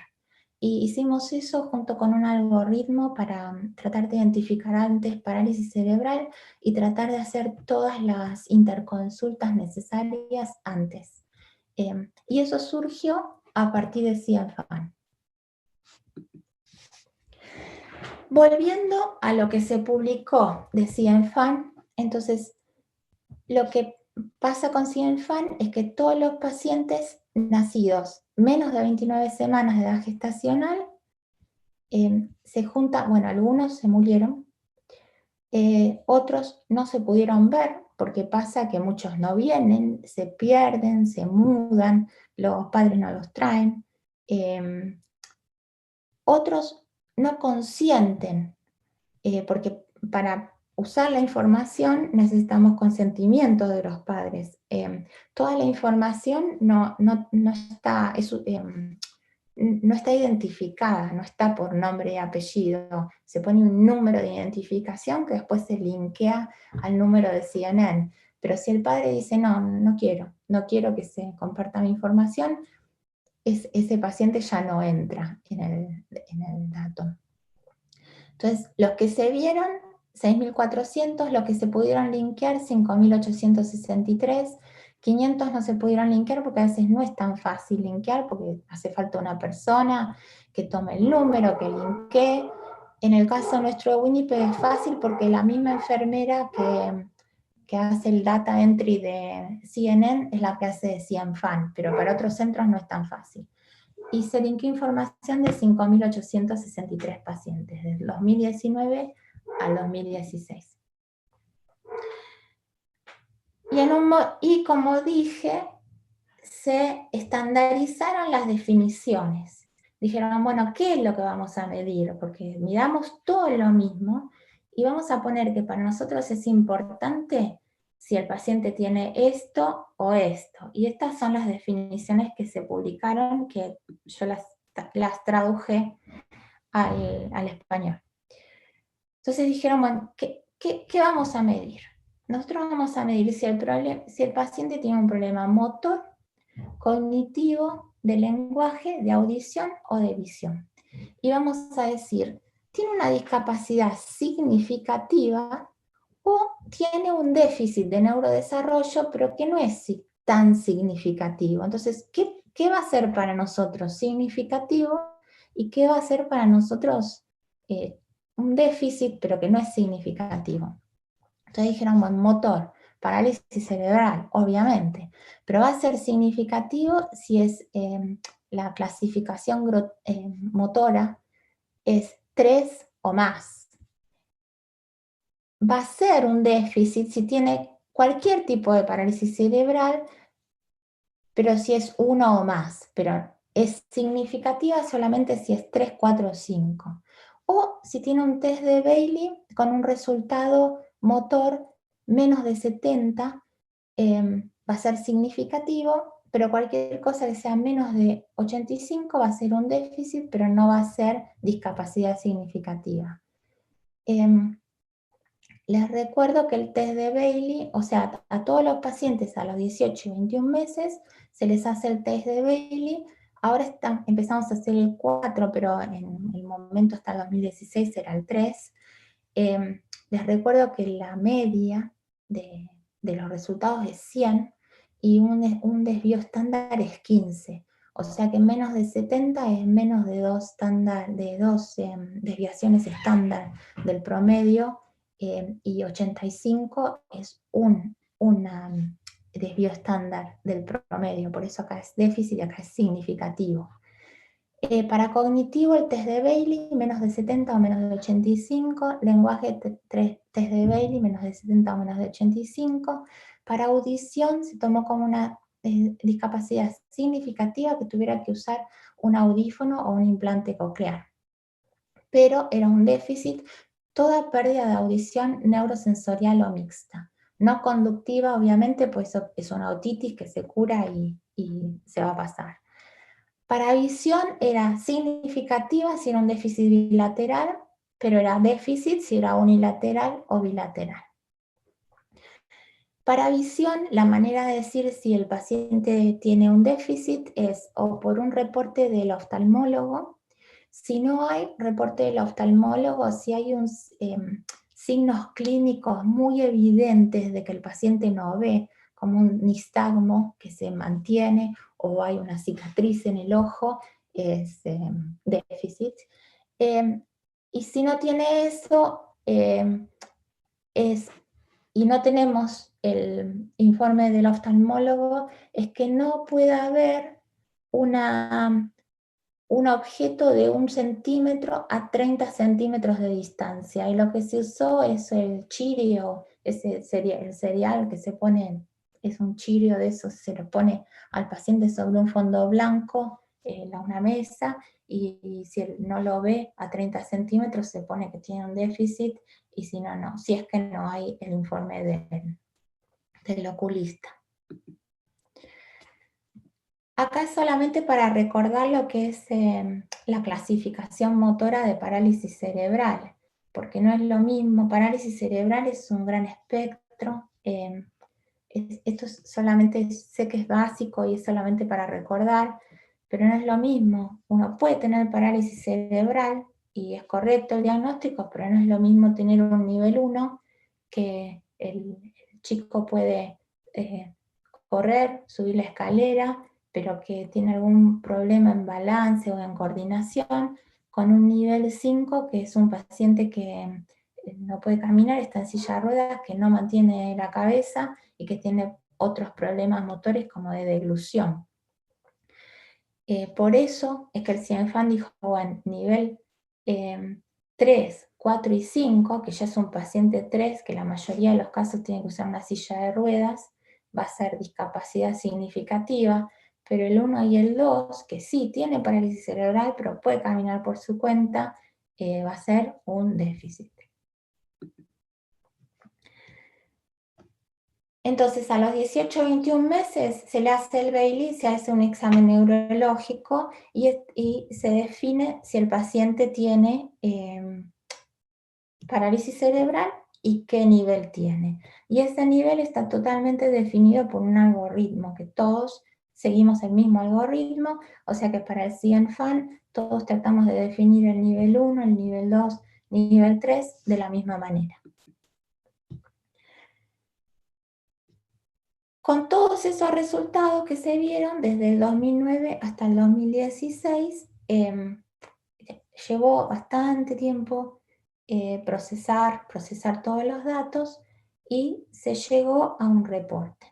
Y hicimos eso junto con un algoritmo para tratar de identificar antes parálisis cerebral y tratar de hacer todas las interconsultas necesarias antes. Y eso surgió a partir de CIENFAN. Volviendo a lo que se publicó de CIENFAN, entonces lo que pasa con CIENFAN es que todos los pacientes nacidos menos de 29 semanas de edad gestacional se juntan, bueno, algunos se murieron, otros no se pudieron ver, porque pasa que muchos no vienen, se pierden, se mudan, los padres no los traen, otros no consienten, porque para usar la información necesitamos consentimiento de los padres. Toda la información no está, no está identificada, no está por nombre y apellido. Se pone un número de identificación que después se linkea al número de CNN. Pero si el padre dice, no quiero que se comparta mi información, ese paciente ya no entra en el dato. Entonces, los que se vieron, 6.400, los que se pudieron linkear, 5.863, 500 no se pudieron linkear porque a veces no es tan fácil linkear, porque hace falta una persona que tome el número, que linkee. En el caso nuestro de Winnipeg es fácil porque la misma enfermera que hace el data entry de CNN es la que hace de CNFAN, pero para otros centros no es tan fácil. Y se linkeó información de 5.863 pacientes, desde 2019 al 2016. Y como dije, se estandarizaron las definiciones. Dijeron, bueno, ¿qué es lo que vamos a medir? Porque miramos todo lo mismo y vamos a poner que para nosotros es importante si el paciente tiene esto o esto. Y estas son las definiciones que se publicaron, que yo las traduje al español. Entonces dijeron, bueno, ¿qué vamos a medir? Nosotros vamos a medir si el paciente tiene un problema motor, cognitivo, de lenguaje, de audición o de visión. Y vamos a decir, ¿tiene una discapacidad significativa o tiene un déficit de neurodesarrollo, pero que no es tan significativo? Entonces, ¿qué va a ser para nosotros significativo y qué va a ser para nosotros un déficit, pero que no es significativo? Entonces dijeron, bueno, motor, parálisis cerebral, obviamente, pero va a ser significativo si es la clasificación motora es 3 o más. Va a ser un déficit si tiene cualquier tipo de parálisis cerebral, pero si es 1 o más, pero es significativa solamente si es 3, 4 o 5. O si tiene un test de Bailey con un resultado motor menos de 70, va a ser significativo, pero cualquier cosa que sea menos de 85 va a ser un déficit, pero no va a ser discapacidad significativa. Les recuerdo que el test de Bailey, o sea, a todos los pacientes a los 18 y 21 meses se les hace el test de Bailey. Ahora empezamos a hacer el 4, pero en el momento hasta el 2016 era el 3. Les recuerdo que la media de los resultados es 100 y un desvío estándar es 15. O sea que menos de 70 es menos de dos desviaciones estándar del promedio, y 85 es un desvío estándar del promedio. Por eso acá es déficit y acá es significativo. Para cognitivo, el test de Bailey, menos de 70 o menos de 85. Lenguaje, test de Bailey, menos de 70 o menos de 85. Para audición, se tomó como una discapacidad significativa que tuviera que usar un audífono o un implante coclear. Pero era un déficit, toda pérdida de audición neurosensorial o mixta. No conductiva, obviamente, pues eso es una otitis que se cura y se va a pasar. Para visión era significativa si era un déficit bilateral, pero era déficit si era unilateral o bilateral. Para visión, la manera de decir si el paciente tiene un déficit es o por un reporte del oftalmólogo. Si no hay reporte del oftalmólogo, si hay signos clínicos muy evidentes de que el paciente no ve, como un nistagmo que se mantiene, o hay una cicatriz en el ojo, es déficit. Y si no tiene eso, y no tenemos el informe del oftalmólogo, es que no puede haber un objeto de 1 centímetro a 30 centímetros de distancia. Y lo que se usó es el chirio, el cereal que se pone, es un chirio de esos, se lo pone al paciente sobre un fondo blanco, una mesa, y si él no lo ve a 30 centímetros se pone que tiene un déficit, y si no, no. Si es que no hay el informe del oculista. Acá es solamente para recordar lo que es la clasificación motora de parálisis cerebral, porque no es lo mismo. Parálisis cerebral es un gran espectro. Esto solamente sé que es básico y es solamente para recordar, pero no es lo mismo. Uno puede tener parálisis cerebral y es correcto el diagnóstico, pero no es lo mismo tener un nivel 1 que el chico puede correr, subir la escalera, pero que tiene algún problema en balance o en coordinación, con un nivel 5, que es un paciente que no puede caminar, está en silla de ruedas, que no mantiene la cabeza y que tiene otros problemas motores como de deglución. Por eso es que el CIENFAN dijo, bueno, nivel 3, 4 y 5, que ya es un paciente 3, que la mayoría de los casos tiene que usar una silla de ruedas, va a ser discapacidad significativa, pero el 1 y el 2, que sí tiene parálisis cerebral, pero puede caminar por su cuenta, va a ser un déficit. Entonces, a los 18 o 21 meses se le hace el Bailey, se hace un examen neurológico y se define si el paciente tiene parálisis cerebral y qué nivel tiene. Y ese nivel está totalmente definido por un algoritmo, que todos seguimos el mismo algoritmo, o sea que para el CIENFAN todos tratamos de definir el nivel 1, el nivel 2, nivel 3 de la misma manera. Con todos esos resultados que se vieron desde el 2009 hasta el 2016, llevó bastante tiempo procesar todos los datos y se llegó a un reporte.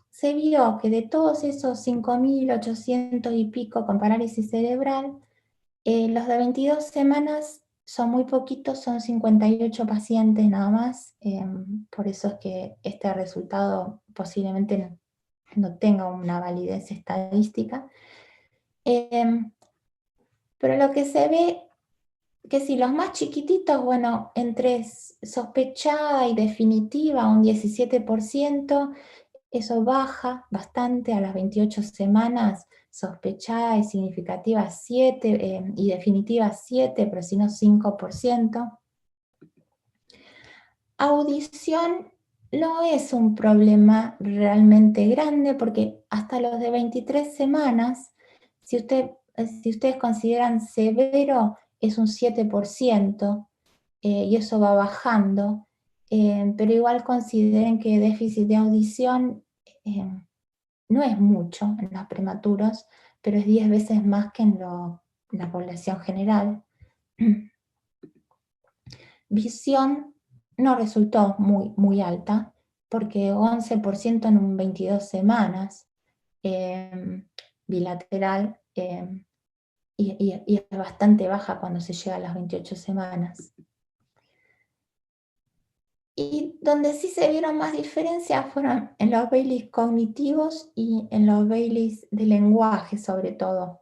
Se vio que de todos esos 5.800 y pico con parálisis cerebral, los de 22 semanas son muy poquitos, son 58 pacientes nada más, por eso es que este resultado posiblemente no tenga una validez estadística. Pero lo que se ve, que si los más chiquititos, bueno, entre sospechada y definitiva un 17%, eso baja bastante a las 28 semanas, sospechada y significativa 7 y definitiva 7, pero si no 5%. Audición no es un problema realmente grande porque hasta los de 23 semanas, si ustedes consideran severo, es un 7%, y eso va bajando, pero igual consideren que déficit de audición no es mucho en los prematuros, pero es 10 veces más que en la población general. Visión no resultó muy alta, porque 11% en 22 semanas, bilateral, y es bastante baja cuando se llega a las 28 semanas. Y donde sí se vieron más diferencias fueron en los Baileys cognitivos y en los Baileys de lenguaje, sobre todo.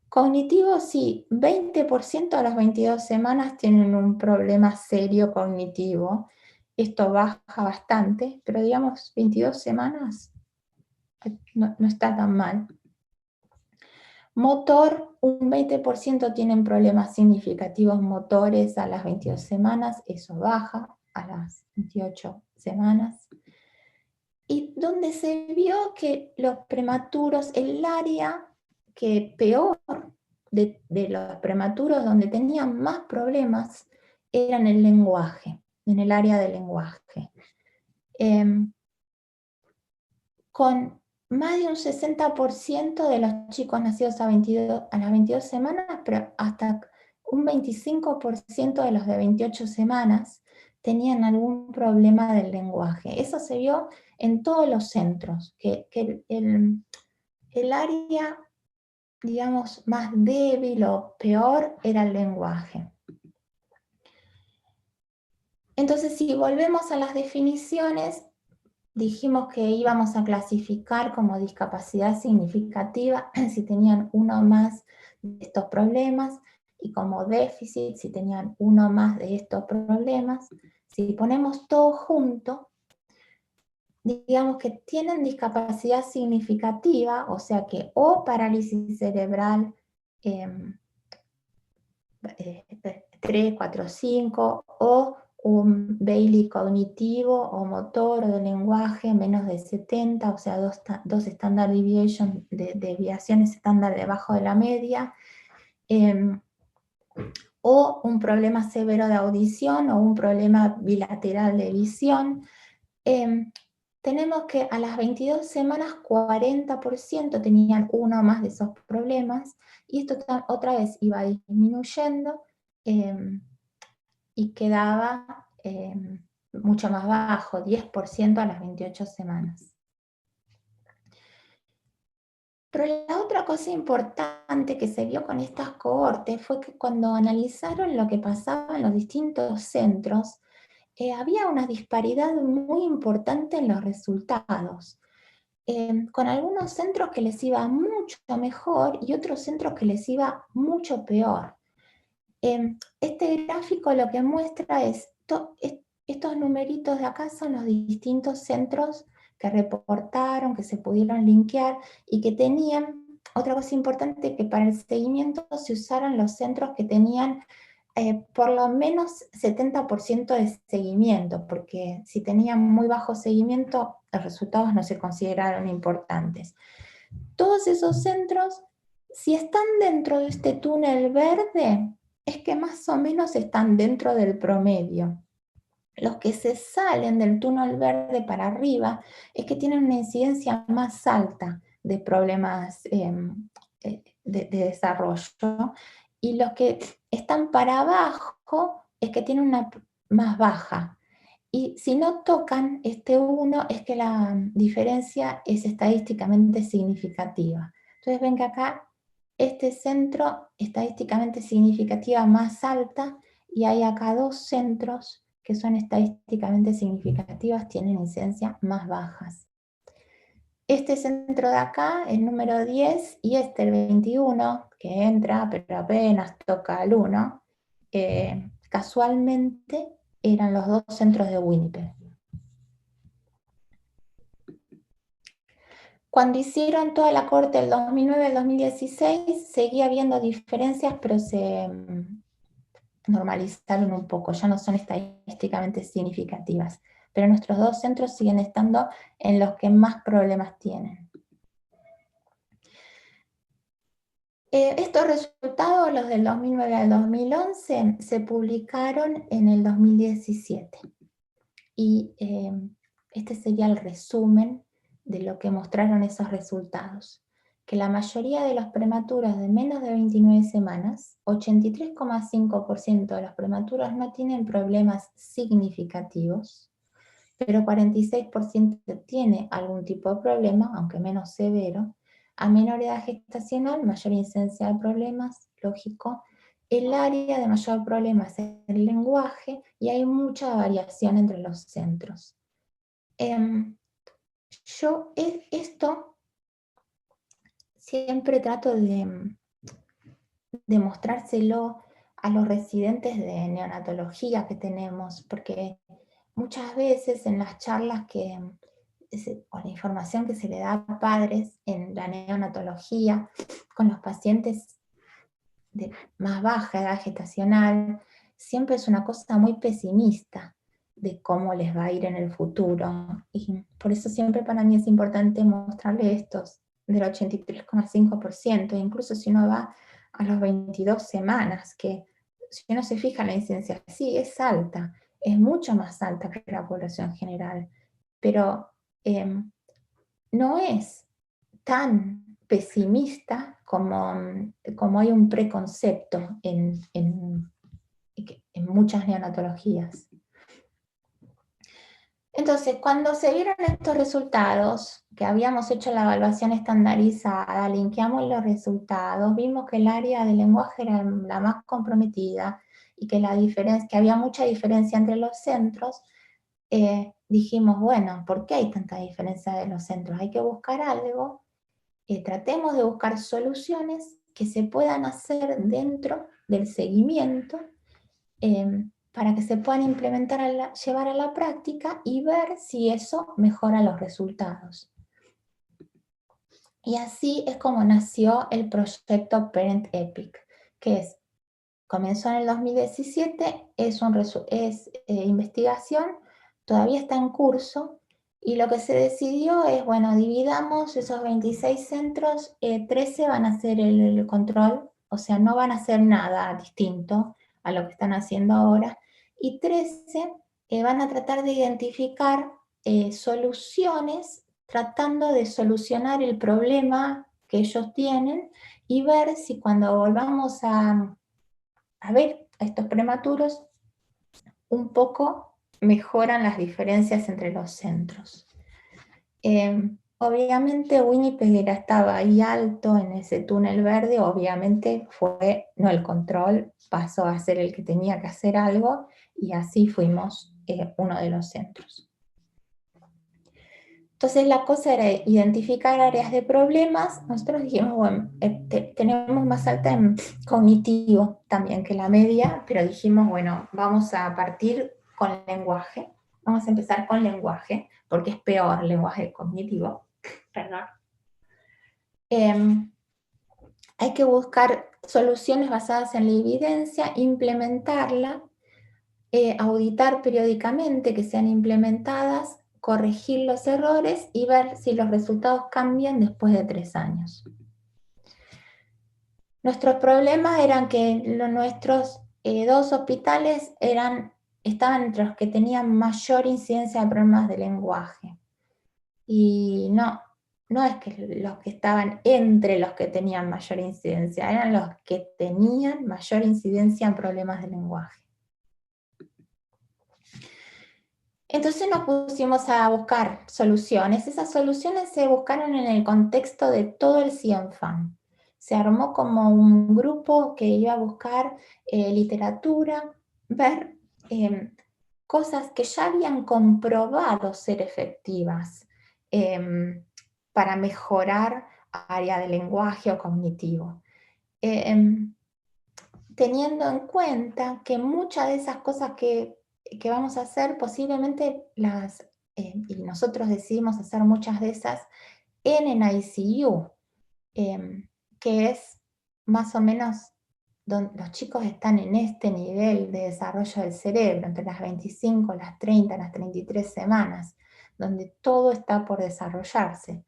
Cognitivos, sí, 20% a las 22 semanas tienen un problema serio cognitivo. Esto baja bastante, pero digamos 22 semanas no está tan mal. Motor, un 20% tienen problemas significativos motores a las 22 semanas, eso baja a las 28 semanas. Y donde se vio que los prematuros, el área que peor de los prematuros, donde tenían más problemas, era en el lenguaje, en el área del lenguaje. Con más de un 60% de los chicos nacidos a las 22 semanas, pero hasta un 25% de los de 28 semanas tenían algún problema del lenguaje. Eso se vio en todos los centros, que el área, digamos, más débil o peor era el lenguaje. Entonces, si volvemos a las definiciones, dijimos que íbamos a clasificar como discapacidad significativa si tenían uno o más de estos problemas, y como déficit si tenían uno o más de estos problemas. Si ponemos todo junto, digamos que tienen discapacidad significativa, o sea que o parálisis cerebral 3, 4, 5, o un Bailey cognitivo o motor o de lenguaje menos de 70, o sea, dos standard deviation, desviaciones estándar debajo de la media, o un problema severo de audición o un problema bilateral de visión. tenemos que a las 22 semanas 40% tenían uno o más de esos problemas, y esto otra vez iba disminuyendo y quedaba mucho más bajo, 10% a las 28 semanas. Pero la otra cosa importante que se vio con estas cohortes fue que cuando analizaron lo que pasaba en los distintos centros, había una disparidad muy importante en los resultados, con algunos centros que les iba mucho mejor y otros centros que les iba mucho peor. Este gráfico lo que muestra es, estos numeritos de acá son los distintos centros que reportaron, que se pudieron linkear y que tenían, otra cosa importante, que para el seguimiento se usaron los centros que tenían por lo menos 70% de seguimiento, porque si tenían muy bajo seguimiento, los resultados no se consideraron importantes. Todos esos centros, si están dentro de este túnel verde, es que más o menos están dentro del promedio. Los que se salen del túnel verde para arriba es que tienen una incidencia más alta de problemas de desarrollo, y los que están para abajo es que tienen una más baja. Y si no tocan este 1 es que la diferencia es estadísticamente significativa. Entonces ven que acá este centro estadísticamente significativa más alta, y hay acá dos centros que son estadísticamente significativas, tienen incidencia más bajas. Este centro de acá, el número 10, y este, el 21, que entra, pero apenas toca el 1, casualmente eran los dos centros de Winnipeg. Cuando hicieron toda la cohorte del 2009 al 2016, seguía habiendo diferencias, pero se normalizaron un poco, ya no son estadísticamente significativas. Pero nuestros dos centros siguen estando en los que más problemas tienen. Estos resultados, los del 2009 al 2011, se publicaron en el 2017. Y este sería el resumen de lo que mostraron esos resultados. Que la mayoría de los prematuros de menos de 29 semanas, 83,5% de los prematuros no tienen problemas significativos, pero 46% tiene algún tipo de problema, aunque menos severo. A menor edad gestacional, mayor incidencia de problemas, lógico. El área de mayor problema es el lenguaje, y hay mucha variación entre los centros. Yo esto siempre trato de mostrárselo a los residentes de neonatología que tenemos, porque muchas veces en las charlas o la información que se le da a padres en la neonatología con los pacientes de más baja edad gestacional, siempre es una cosa muy pesimista de cómo les va a ir en el futuro. Y por eso siempre para mí es importante mostrarle estos del 83,5%, incluso si uno va a las 22 semanas, que si uno se fija en la incidencia, sí, es alta, es mucho más alta que la población general, pero no es tan pesimista como hay un preconcepto en muchas neonatologías. Entonces, cuando se vieron estos resultados, que habíamos hecho la evaluación estandarizada, linkeamos los resultados, vimos que el área del lenguaje era la más comprometida y que había mucha diferencia entre los centros, dijimos, bueno, ¿por qué hay tanta diferencia de los centros? Hay que buscar algo, tratemos de buscar soluciones que se puedan hacer dentro del seguimiento, para que se puedan implementar, llevar a la práctica y ver si eso mejora los resultados. Y así es como nació el proyecto Parent Epic, que comenzó en el 2017, es investigación, todavía está en curso, y lo que se decidió es, bueno, dividamos esos 26 centros, 13 van a hacer el control, o sea, no van a hacer nada distinto a lo que están haciendo ahora, y 13 van a tratar de identificar soluciones tratando de solucionar el problema que ellos tienen y ver si cuando volvamos a ver a estos prematuros, un poco mejoran las diferencias entre los centros. Obviamente Winnipeg estaba ahí alto en ese túnel verde, obviamente fue, no el control, pasó a ser el que tenía que hacer algo, y así fuimos uno de los centros. Entonces la cosa era identificar áreas de problemas. Nosotros dijimos, bueno, tenemos más alta en cognitivo también que la media, pero dijimos, bueno, vamos a partir con lenguaje. Vamos a empezar con lenguaje, porque es peor el lenguaje cognitivo. Perdón. Hay que buscar soluciones basadas en la evidencia, implementarla, auditar periódicamente que sean implementadas, corregir los errores y ver si los resultados cambian después de 3 años. Nuestros problemas eran que nuestros 2 hospitales estaban entre los que tenían mayor incidencia de problemas de lenguaje. Y no es que los que estaban entre los que tenían mayor incidencia, eran los que tenían mayor incidencia en problemas de lenguaje. Entonces nos pusimos a buscar soluciones. Esas soluciones se buscaron en el contexto de todo el CIENFAN. Se armó como un grupo que iba a buscar literatura, ver cosas que ya habían comprobado ser efectivas para mejorar área de lenguaje o cognitivo. Teniendo en cuenta que muchas de esas cosas que vamos a hacer, posiblemente y nosotros decidimos hacer muchas de esas en NICU, que es más o menos donde los chicos están en este nivel de desarrollo del cerebro, entre las 25, las 30, las 33 semanas, donde todo está por desarrollarse.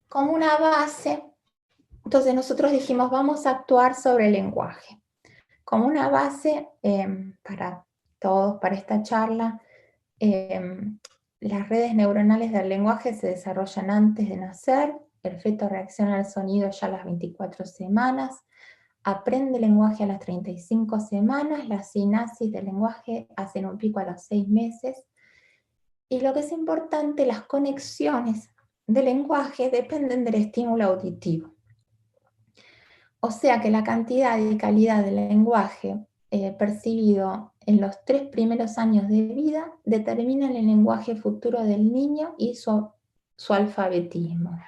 Como una base, entonces nosotros dijimos, vamos a actuar sobre el lenguaje. Como una base para todos, para esta charla, las redes neuronales del lenguaje se desarrollan antes de nacer, el feto reacciona al sonido ya a las 24 semanas, aprende lenguaje a las 35 semanas, las sinapsis del lenguaje hacen un pico a los 6 meses, y lo que es importante, las conexiones del lenguaje dependen del estímulo auditivo. O sea que la cantidad y calidad del lenguaje percibido en los 3 primeros años de vida determinan el lenguaje futuro del niño y su alfabetismo.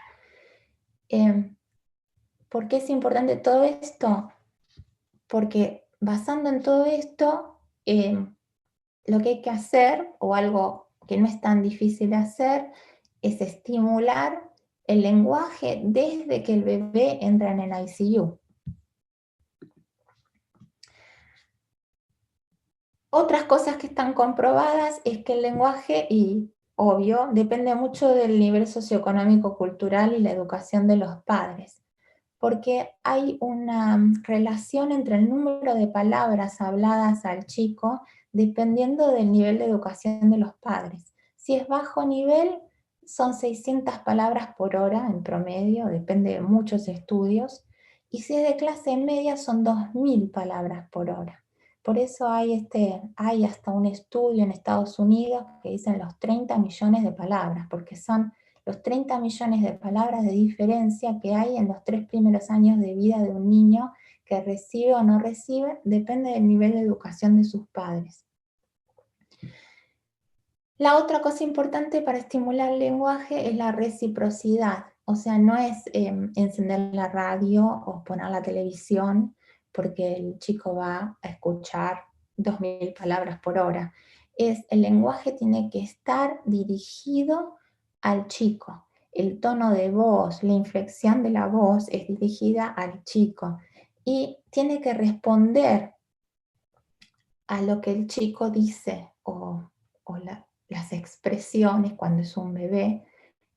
¿Por qué es importante todo esto? Porque basando en todo esto, lo que hay que hacer, o algo que no es tan difícil de hacer, es estimular el lenguaje desde que el bebé entra en el ICU. Otras cosas que están comprobadas es que el lenguaje, y obvio, depende mucho del nivel socioeconómico, cultural y la educación de los padres, porque hay una relación entre el número de palabras habladas al chico dependiendo del nivel de educación de los padres. Si es bajo nivel, son 600 palabras por hora en promedio, depende de muchos estudios, y si es de clase media, son 2000 palabras por hora. Por eso hay hasta un estudio en Estados Unidos que dicen los 30 millones de palabras, porque son los 30 millones de palabras de diferencia que hay en los 3 primeros años de vida de un niño que recibe o no recibe, depende del nivel de educación de sus padres. La otra cosa importante para estimular el lenguaje es la reciprocidad, o sea, no es encender la radio o poner la televisión, porque el chico va a escuchar 2000 palabras por hora. El lenguaje tiene que estar dirigido al chico. El tono de voz, la inflexión de la voz es dirigida al chico y tiene que responder a lo que el chico dice o las expresiones cuando es un bebé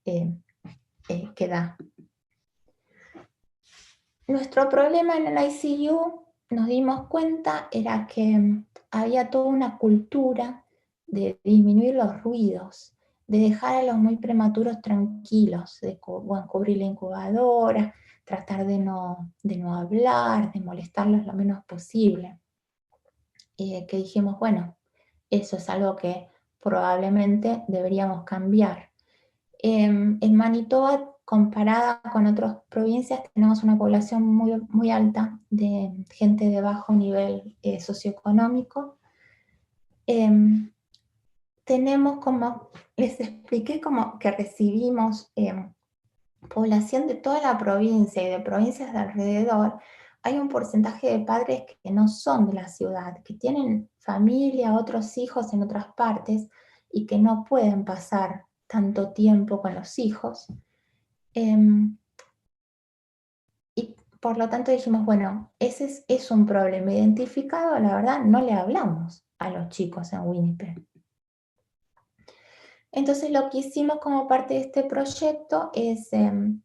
que da. Nuestro problema en el ICU, nos dimos cuenta, era que había toda una cultura de disminuir los ruidos, de dejar a los muy prematuros tranquilos, de cubrir la incubadora, tratar de no hablar, de molestarlos lo menos posible. Que dijimos, bueno, eso es algo que probablemente deberíamos cambiar. En Manitoba, comparada con otras provincias, tenemos una población muy, muy alta de gente de bajo nivel socioeconómico. Tenemos, como les expliqué, como que recibimos población de toda la provincia y de provincias de alrededor. Hay un porcentaje de padres que no son de la ciudad, que tienen familia, otros hijos en otras partes y que no pueden pasar tanto tiempo con los hijos. Y por lo tanto dijimos, bueno, ese es un problema identificado, la verdad no le hablamos a los chicos en Winnipeg. Entonces lo que hicimos como parte de este proyecto es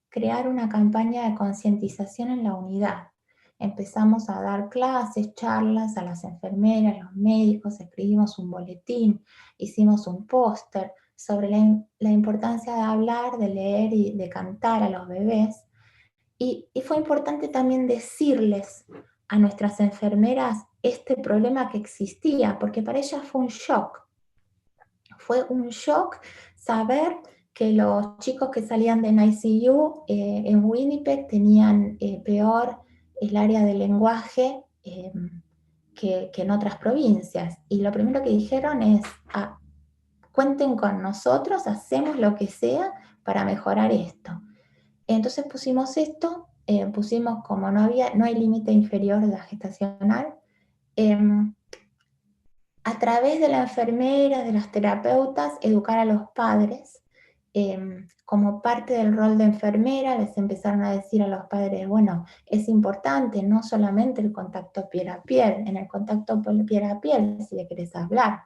crear una campaña de concientización en la unidad. Empezamos a dar clases, charlas a las enfermeras, a los médicos, escribimos un boletín, hicimos un póster sobre la importancia de hablar, de leer y de cantar a los bebés. Y fue importante también decirles a nuestras enfermeras este problema que existía, porque para ellas fue un shock. Fue un shock saber que los chicos que salían de ICU en Winnipeg tenían peor el área de lenguaje que en otras provincias. Y lo primero que dijeron es, cuenten con nosotros, hacemos lo que sea para mejorar esto. Entonces pusimos esto, pusimos como no hay límite inferior de la gestacional, a través de la enfermera, de las terapeutas, educar a los padres. Como parte del rol de enfermera, les empezaron a decir a los padres, bueno, es importante no solamente el contacto piel a piel, en el contacto piel a piel, si le querés hablar,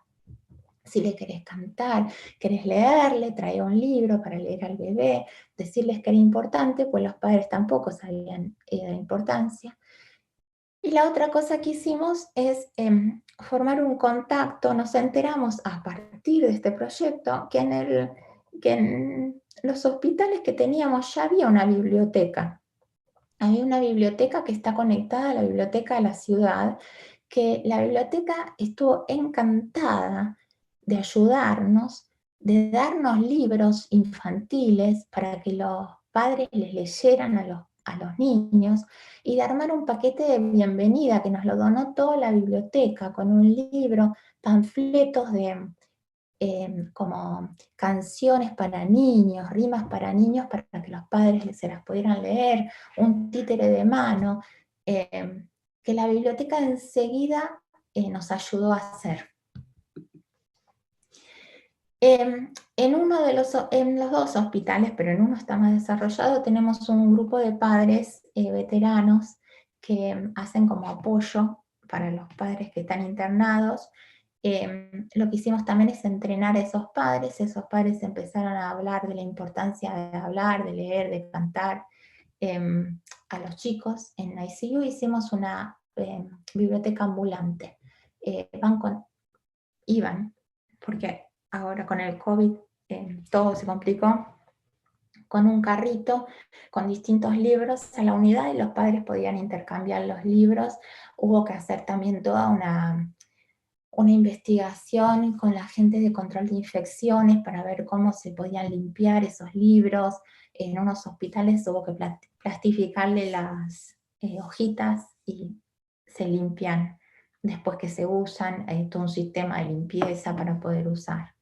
si le querés cantar, querés leerle, traer un libro para leer al bebé, decirles que era importante, pues los padres tampoco sabían la importancia. Y la otra cosa que hicimos es formar un contacto. Nos enteramos a partir de este proyecto que en los hospitales que teníamos ya había una biblioteca. Había una biblioteca que está conectada a la biblioteca de la ciudad, que la biblioteca estuvo encantada de ayudarnos, de darnos libros infantiles para que los padres les leyeran a los niños y de armar un paquete de bienvenida que nos lo donó toda la biblioteca con un libro, panfletos de como canciones para niños, rimas para niños para que los padres se las pudieran leer, un títere de mano, que la biblioteca enseguida nos ayudó a hacer. En los dos hospitales, pero en uno está más desarrollado, tenemos un grupo de padres veteranos que hacen como apoyo para los padres que están internados. Lo que hicimos también es entrenar a esos padres empezaron a hablar de la importancia de hablar, de leer, de cantar a los chicos en ICU. Hicimos una biblioteca ambulante. Iban, porque ahora con el COVID todo se complicó, con un carrito con distintos libros a la unidad y los padres podían intercambiar los libros. Hubo que hacer también toda una investigación con la gente de control de infecciones para ver cómo se podían limpiar esos libros. En unos hospitales hubo que plastificarle las hojitas y se limpian después que se usan, todo un sistema de limpieza para poder usar.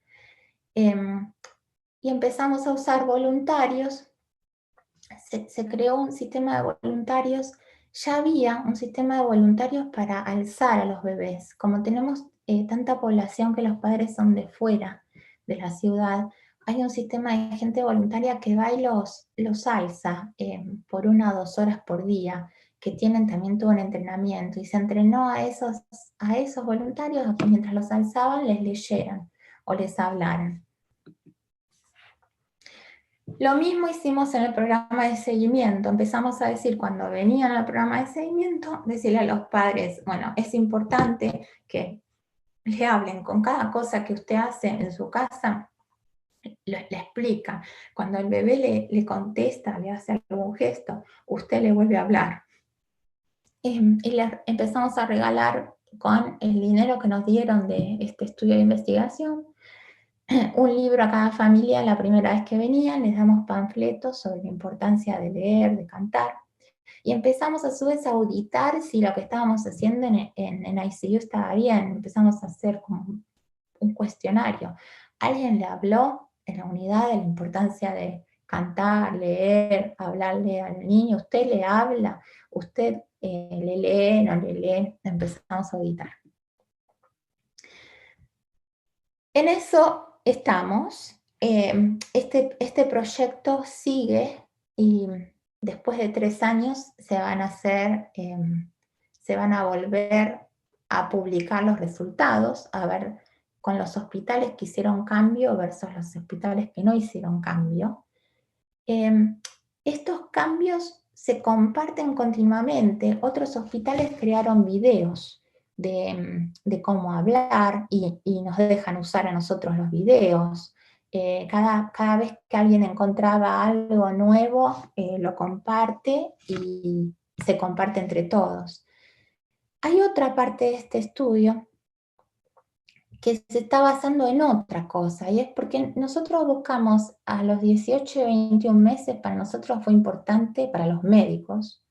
Y empezamos a usar voluntarios, se creó un sistema de voluntarios, ya había un sistema de voluntarios para alzar a los bebés. Como tenemos tanta población que los padres son de fuera de la ciudad, hay un sistema de gente voluntaria que va y los alza por 1 o 2 horas por día, que tienen también todo un entrenamiento, y se entrenó a esos voluntarios a que mientras los alzaban les leyeran o les hablaran. Lo mismo hicimos en el programa de seguimiento. Empezamos a decir, cuando venían al programa de seguimiento, decirle a los padres, bueno, es importante que le hablen con cada cosa que usted hace en su casa, le explica. Cuando el bebé le contesta, le hace algún gesto, usted le vuelve a hablar. Y le empezamos a regalar con el dinero que nos dieron de este estudio de investigación, un libro a cada familia la primera vez que venían, les damos panfletos sobre la importancia de leer, de cantar, y empezamos a su vez a auditar si lo que estábamos haciendo en ICU estaba bien. Empezamos a hacer como un cuestionario. ¿Alguien le habló en la unidad de la importancia de cantar, leer, hablarle al niño? ¿Usted le habla? ¿Usted le lee, no le lee? Empezamos a auditar. En eso estamos. Este proyecto sigue y después de 3 años se van a volver a publicar los resultados, a ver con los hospitales que hicieron cambio versus los hospitales que no hicieron cambio. Estos cambios se comparten continuamente. Otros hospitales crearon videos de cómo hablar y nos dejan usar a nosotros los videos. Cada vez que alguien encontraba algo nuevo, lo comparte y se comparte entre todos. Hay otra parte de este estudio que se está basando en otra cosa, y es porque nosotros buscamos a los 18 y 21 meses, para nosotros fue importante, para los médicos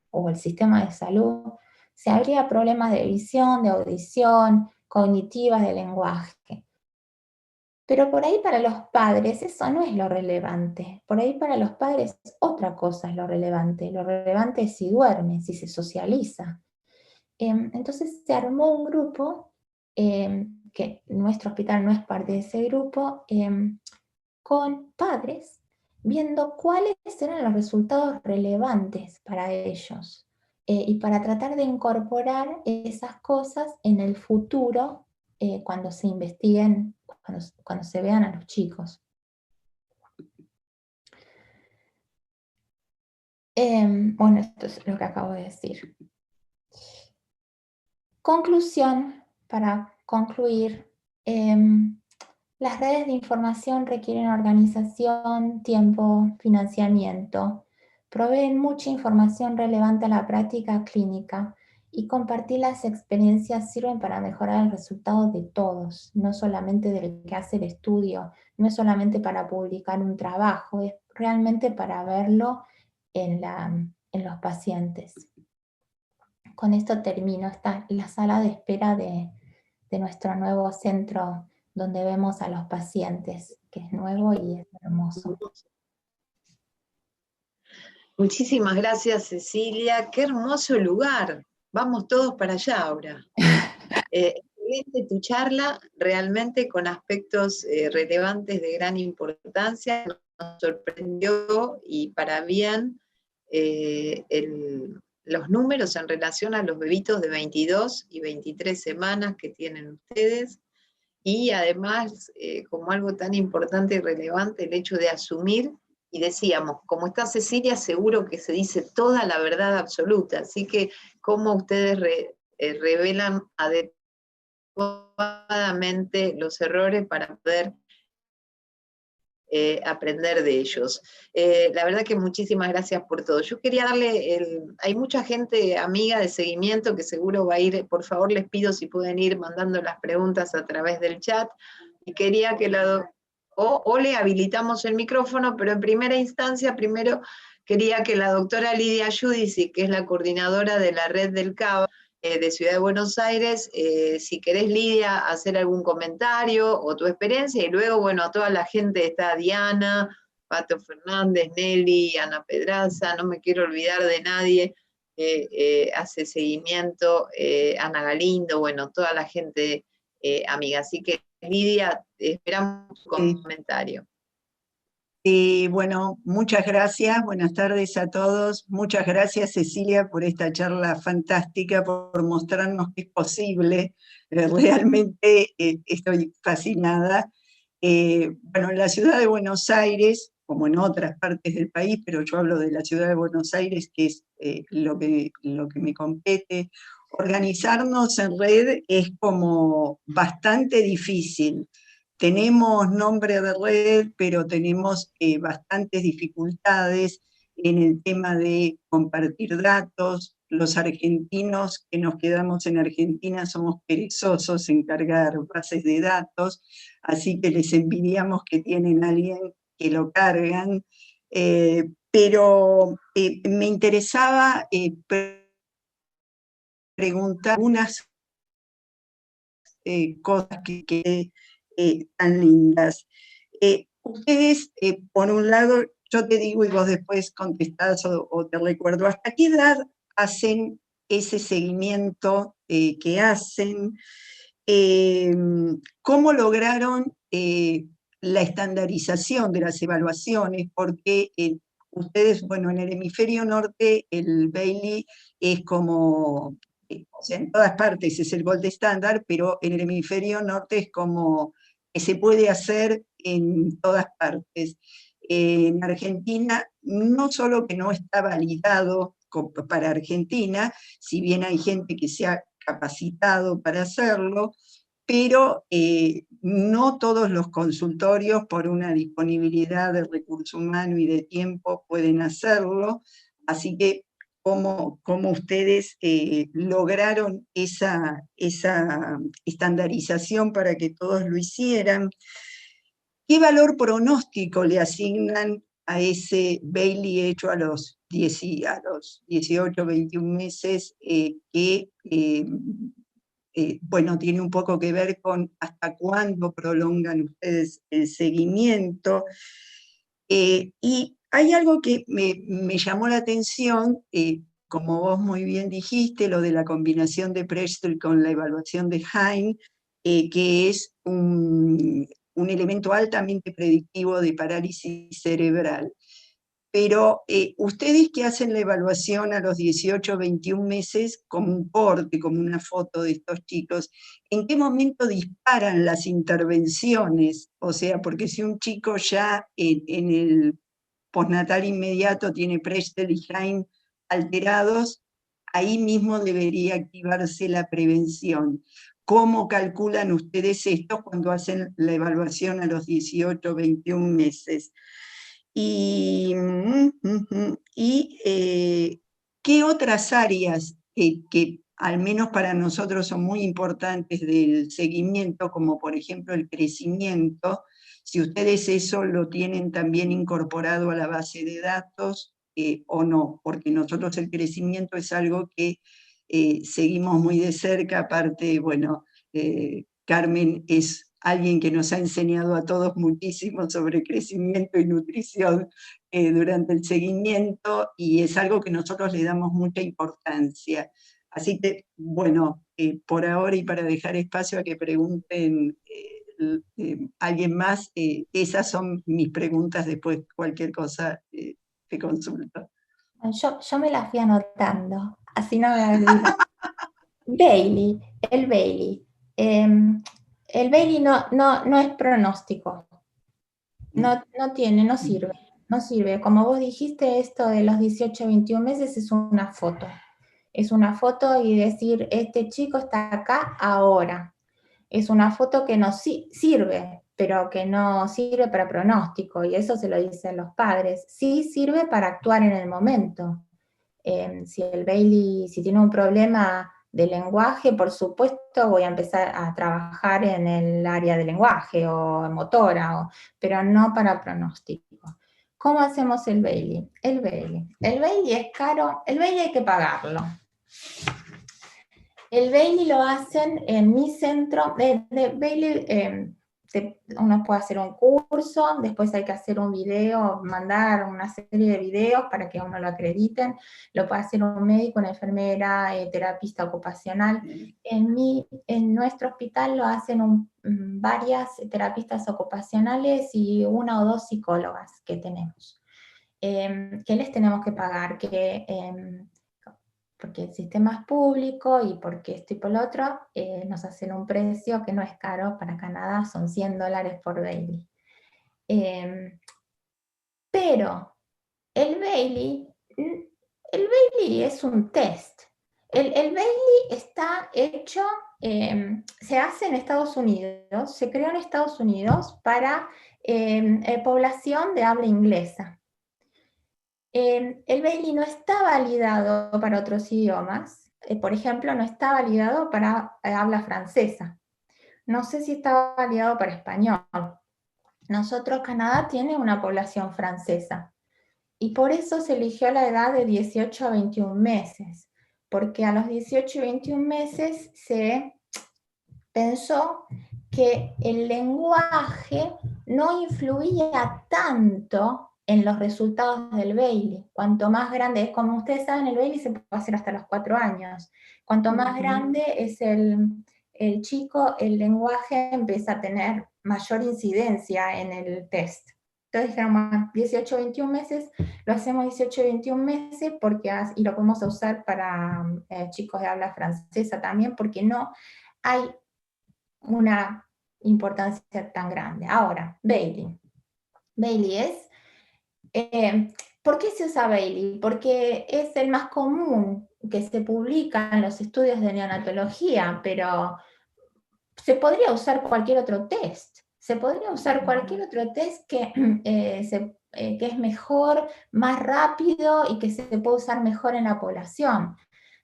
o el sistema de salud, si habría problemas de visión, de audición, cognitivas, de lenguaje. Pero por ahí para los padres eso no es lo relevante. Por ahí para los padres otra cosa es lo relevante. Lo relevante es si duerme, si se socializa. Entonces se armó un grupo, que nuestro hospital no es parte de ese grupo, con padres, viendo cuáles eran los resultados relevantes para ellos. Y para tratar de incorporar esas cosas en el futuro, cuando se investiguen, cuando se vean a los chicos. Bueno, esto es lo que acabo de decir. Conclusión, para concluir, las redes de información requieren organización, tiempo, financiamiento, proveen mucha información relevante a la práctica clínica y compartir las experiencias sirven para mejorar el resultado de todos, no solamente del que hace el estudio, no es solamente para publicar un trabajo, es realmente para verlo en los pacientes. Con esto termino. Esta es la sala de espera de nuestro nuevo centro donde vemos a los pacientes, que es nuevo y es hermoso. Muchísimas gracias, Cecilia. Qué hermoso lugar. Vamos todos para allá ahora. Excelente tu charla, realmente con aspectos relevantes de gran importancia. Nos sorprendió y para bien los números en relación a los bebitos de 22 y 23 semanas que tienen ustedes. Y además, como algo tan importante y relevante, el hecho de asumir, y decíamos, como está Cecilia, seguro que se dice toda la verdad absoluta, así que cómo ustedes revelan adecuadamente los errores para poder aprender de ellos. La verdad que muchísimas gracias por todo. Yo quería darle, hay mucha gente amiga de seguimiento que seguro va a ir, por favor les pido si pueden ir mandando las preguntas a través del chat, y quería que o le habilitamos el micrófono, pero en primera instancia, primero quería que la doctora Lidia Giudici, que es la coordinadora de la red del CABA, de Ciudad de Buenos Aires, si querés, Lidia, hacer algún comentario o tu experiencia, y luego, bueno, a toda la gente está Diana, Pato Fernández, Nelly, Ana Pedraza, no me quiero olvidar de nadie, hace seguimiento, Ana Galindo, bueno, toda la gente amiga. Así que, Lidia, esperamos tu comentario. Bueno, muchas gracias, buenas tardes a todos. Muchas gracias, Cecilia, por esta charla fantástica, por mostrarnos que es posible. Realmente estoy fascinada. Bueno, en la ciudad de Buenos Aires, como en otras partes del país, pero yo hablo de la ciudad de Buenos Aires, que es lo que me compete, Organizarnos en red es como bastante difícil. Tenemos nombre de red, pero tenemos bastantes dificultades en el tema de compartir datos. Los argentinos que nos quedamos en Argentina somos perezosos en cargar bases de datos, así que les envidiamos que tienen a alguien que lo cargan. Pero me interesaba preguntar unas cosas que tan lindas. Ustedes, por un lado, yo te digo y vos después contestás o te recuerdo, ¿hasta qué edad hacen ese seguimiento que hacen? ¿Cómo lograron la estandarización de las evaluaciones? Porque ustedes, bueno, en el hemisferio norte el Bailey es como, o sea, en todas partes es el gold estándar, pero en el hemisferio norte es como que se puede hacer en todas partes. En Argentina, no solo que no está validado para Argentina, si bien hay gente que se ha capacitado para hacerlo, pero no todos los consultorios, por una disponibilidad de recurso humano y de tiempo, pueden hacerlo. Así que, ¿cómo ustedes lograron esa estandarización para que todos lo hicieran? ¿Qué valor pronóstico le asignan a ese Bailey hecho a los 18, 21 meses, bueno, tiene un poco que ver con hasta cuándo prolongan ustedes el seguimiento? Y hay algo que me llamó la atención, como vos muy bien dijiste, lo de la combinación de Prestel con la evaluación de Haim, que es un elemento altamente predictivo de parálisis cerebral. Pero ustedes que hacen la evaluación a los 18 o 21 meses, como un corte, como una foto de estos chicos, ¿en qué momento disparan las intervenciones? O sea, porque si un chico ya en el postnatal inmediato tiene Prestel y Haim alterados, ahí mismo debería activarse la prevención. ¿Cómo calculan ustedes esto cuando hacen la evaluación a los 18 o 21 meses? Y, ¿qué otras áreas que al menos para nosotros son muy importantes del seguimiento, como por ejemplo el crecimiento, si ustedes eso lo tienen también incorporado a la base de datos o no? Porque nosotros el crecimiento es algo que seguimos muy de cerca, aparte, bueno, Carmen es alguien que nos ha enseñado a todos muchísimo sobre crecimiento y nutrición durante el seguimiento, y es algo que nosotros le damos mucha importancia. Así que, bueno, por ahora y para dejar espacio a que pregunten alguien más, esas son mis preguntas, después cualquier cosa te consulto. Yo me las fui anotando, así no me olvido. Bailey, el Bailey. El Bailey no es pronóstico. No sirve. Como vos dijiste, esto de los 18 a 21 meses es una foto. Es una foto y decir, este chico está acá ahora. Es una foto que no sirve, pero que no sirve para pronóstico, y eso se lo dicen los padres. Sí sirve para actuar en el momento. Si el Bailey, si tiene un problema de lenguaje, por supuesto voy a empezar a trabajar en el área de lenguaje o motora, pero no para pronóstico. ¿Cómo hacemos el Bailey? El Bailey es caro, el Bailey hay que pagarlo. El Bailey lo hacen en mi centro. Bailey, uno puede hacer un curso, después hay que hacer un video, mandar una serie de videos para que uno lo acrediten. Lo puede hacer un médico, una enfermera, terapista ocupacional. En nuestro hospital lo hacen varias terapistas ocupacionales y 1 o 2 psicólogas que tenemos. ¿Qué les tenemos que pagar? Porque el sistema es público y porque esto y por lo otro, nos hacen un precio que no es caro para Canadá, son $100 por Bailey. Pero el Bailey es un test. El Bailey está hecho, se hace en Estados Unidos, se creó en Estados Unidos para población de habla inglesa. El Bailey no está validado para otros idiomas, por ejemplo, no está validado para habla francesa. No sé si está validado para español. Nosotros, Canadá tiene una población francesa, y por eso se eligió la edad de 18 a 21 meses, porque a los 18 y 21 meses se pensó que el lenguaje no influía tanto en los resultados del Bailey. Cuanto más grande es, como ustedes saben, el Bailey se puede hacer hasta los 4 años. Cuanto más grande es el chico, el lenguaje empieza a tener mayor incidencia en el test. Entonces dijeron, 18 o 21 meses, lo hacemos 18 o 21 meses, y lo podemos usar para chicos de habla francesa también, porque no hay una importancia tan grande. Ahora, Bailey. Bailey es... ¿por qué se usa Bailey? Porque es el más común que se publica en los estudios de neonatología, pero se podría usar cualquier otro test. Se podría usar cualquier otro test que es mejor, más rápido y que se puede usar mejor en la población.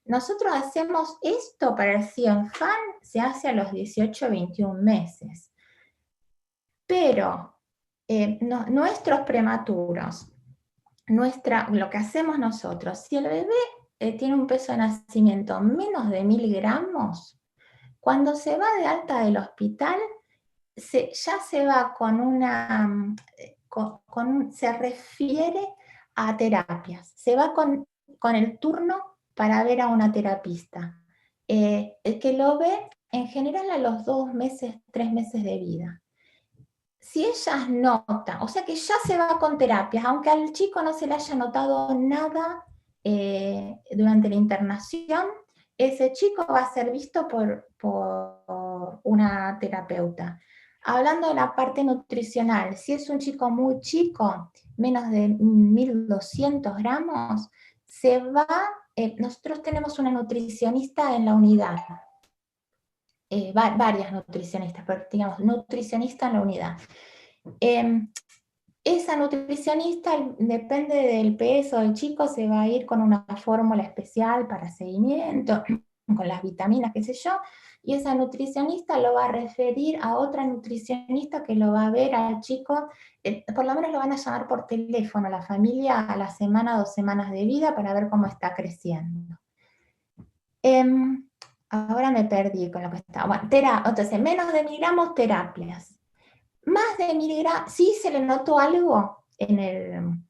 Nosotros hacemos esto para el CIENFAN, se hace a los 18 o 21 meses. Pero nuestros prematuros, lo que hacemos nosotros, si el bebé tiene un peso de nacimiento menos de 1000 gramos, cuando se va de alta del hospital, ya se va con una, se refiere a terapias, se va con el turno para ver a una terapista, el que lo ve en general a los 2 meses, 3 meses de vida. Si ellas notan, o sea que ya se va con terapias, aunque al chico no se le haya notado nada durante la internación, ese chico va a ser visto por una terapeuta. Hablando de la parte nutricional, si es un chico muy chico, menos de 1200 gramos, nosotros tenemos una nutricionista en la unidad, varias nutricionistas, pero digamos, nutricionista en la unidad. Esa nutricionista, depende del peso del chico, se va a ir con una fórmula especial para seguimiento, con las vitaminas, qué sé yo, y esa nutricionista lo va a referir a otra nutricionista que lo va a ver al chico, por lo menos lo van a llamar por teléfono a la familia a la semana, 2 semanas de vida, para ver cómo está creciendo. Ahora me perdí con lo que estaba. Bueno, entonces, menos de 1000 gramos, terapias. Más de 1000 gramos, sí se le notó algo en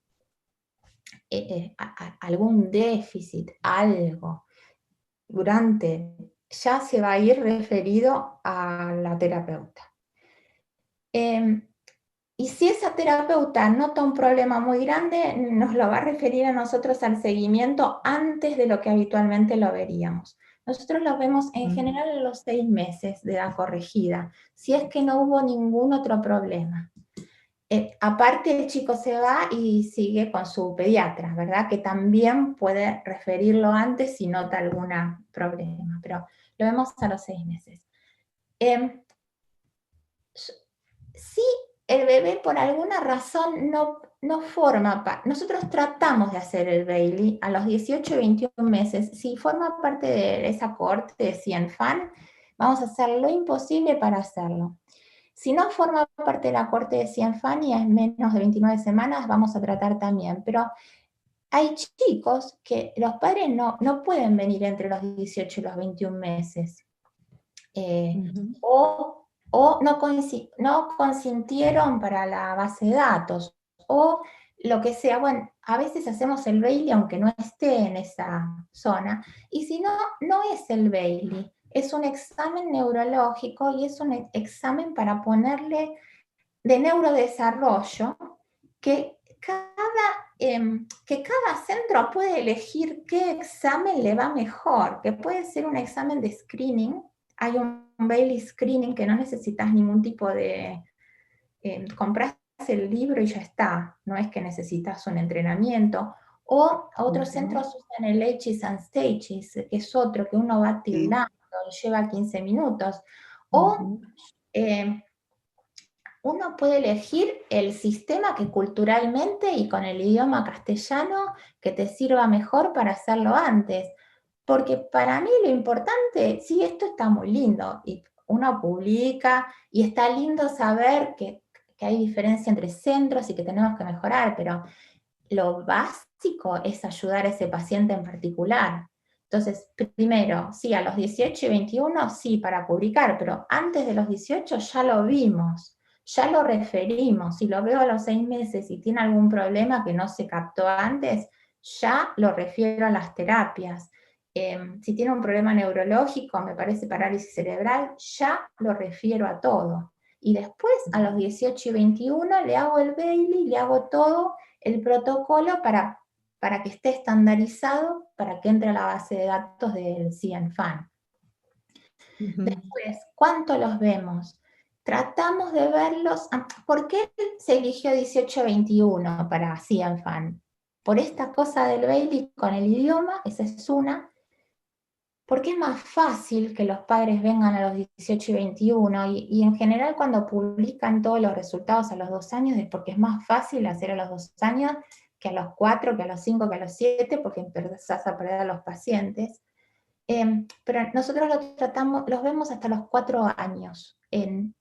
algún déficit, algo, ya se va a ir referido a la terapeuta. Y si esa terapeuta nota un problema muy grande, nos lo va a referir a nosotros al seguimiento antes de lo que habitualmente lo veríamos. Nosotros lo vemos en general en los 6 meses de edad corregida, si es que no hubo ningún otro problema. Aparte, el chico se va y sigue con su pediatra, ¿verdad? Que también puede referirlo antes si nota algún problema, pero lo vemos a los 6 meses. Si el bebé por alguna razón no forma parte, nosotros tratamos de hacer el Bailey a los 18 y 21 meses, si forma parte de esa cohorte de CIENFAN, vamos a hacer lo imposible para hacerlo. Si no forma parte de la cohorte de CIENFAN y es menos de 29 semanas, vamos a tratar también, pero hay chicos que los padres no pueden venir entre los 18 y los 21 meses, o no consintieron para la base de datos, o lo que sea. Bueno, a veces hacemos el Bailey aunque no esté en esa zona, y si no, no es el Bailey, es un examen neurológico y es un examen para ponerle de neurodesarrollo que cada centro puede elegir qué examen le va mejor, que puede ser un examen de screening. Hay un Bailey Screening que no necesitas ningún tipo de... compras el libro y ya está, no es que necesitas un entrenamiento, O otros centros usan el Ages and Stages, que es otro que uno va tildando y lleva 15 minutos. O uno puede elegir el sistema que culturalmente y con el idioma castellano que te sirva mejor para hacerlo antes. Porque para mí lo importante, sí, esto está muy lindo, y uno publica, y está lindo saber que hay diferencia entre centros y que tenemos que mejorar, pero lo básico es ayudar a ese paciente en particular. Entonces, primero, sí, a los 18 y 21, sí, para publicar, pero antes de los 18 ya lo vimos, ya lo referimos. Si lo veo a los 6 meses y tiene algún problema que no se captó antes, ya lo refiero a las terapias. Si tiene un problema neurológico, me parece parálisis cerebral, ya lo refiero a todo. Y después, a los 18 y 21, le hago el Bailey, le hago todo el protocolo para que esté estandarizado, para que entre a la base de datos del CIENFAN. Después, ¿cuánto los vemos? Tratamos de verlos. ¿Por qué se eligió 18-21 para CIENFAN? Por esta cosa del Bailey con el idioma, esa es una. Porque es más fácil que los padres vengan a los 18 y 21, y en general cuando publican todos los resultados a los 2 años es porque es más fácil hacer a los 2 años que a los 4, que a los 5, que a los 7, porque empezás a perder a los pacientes. Pero nosotros los vemos hasta los 4 años en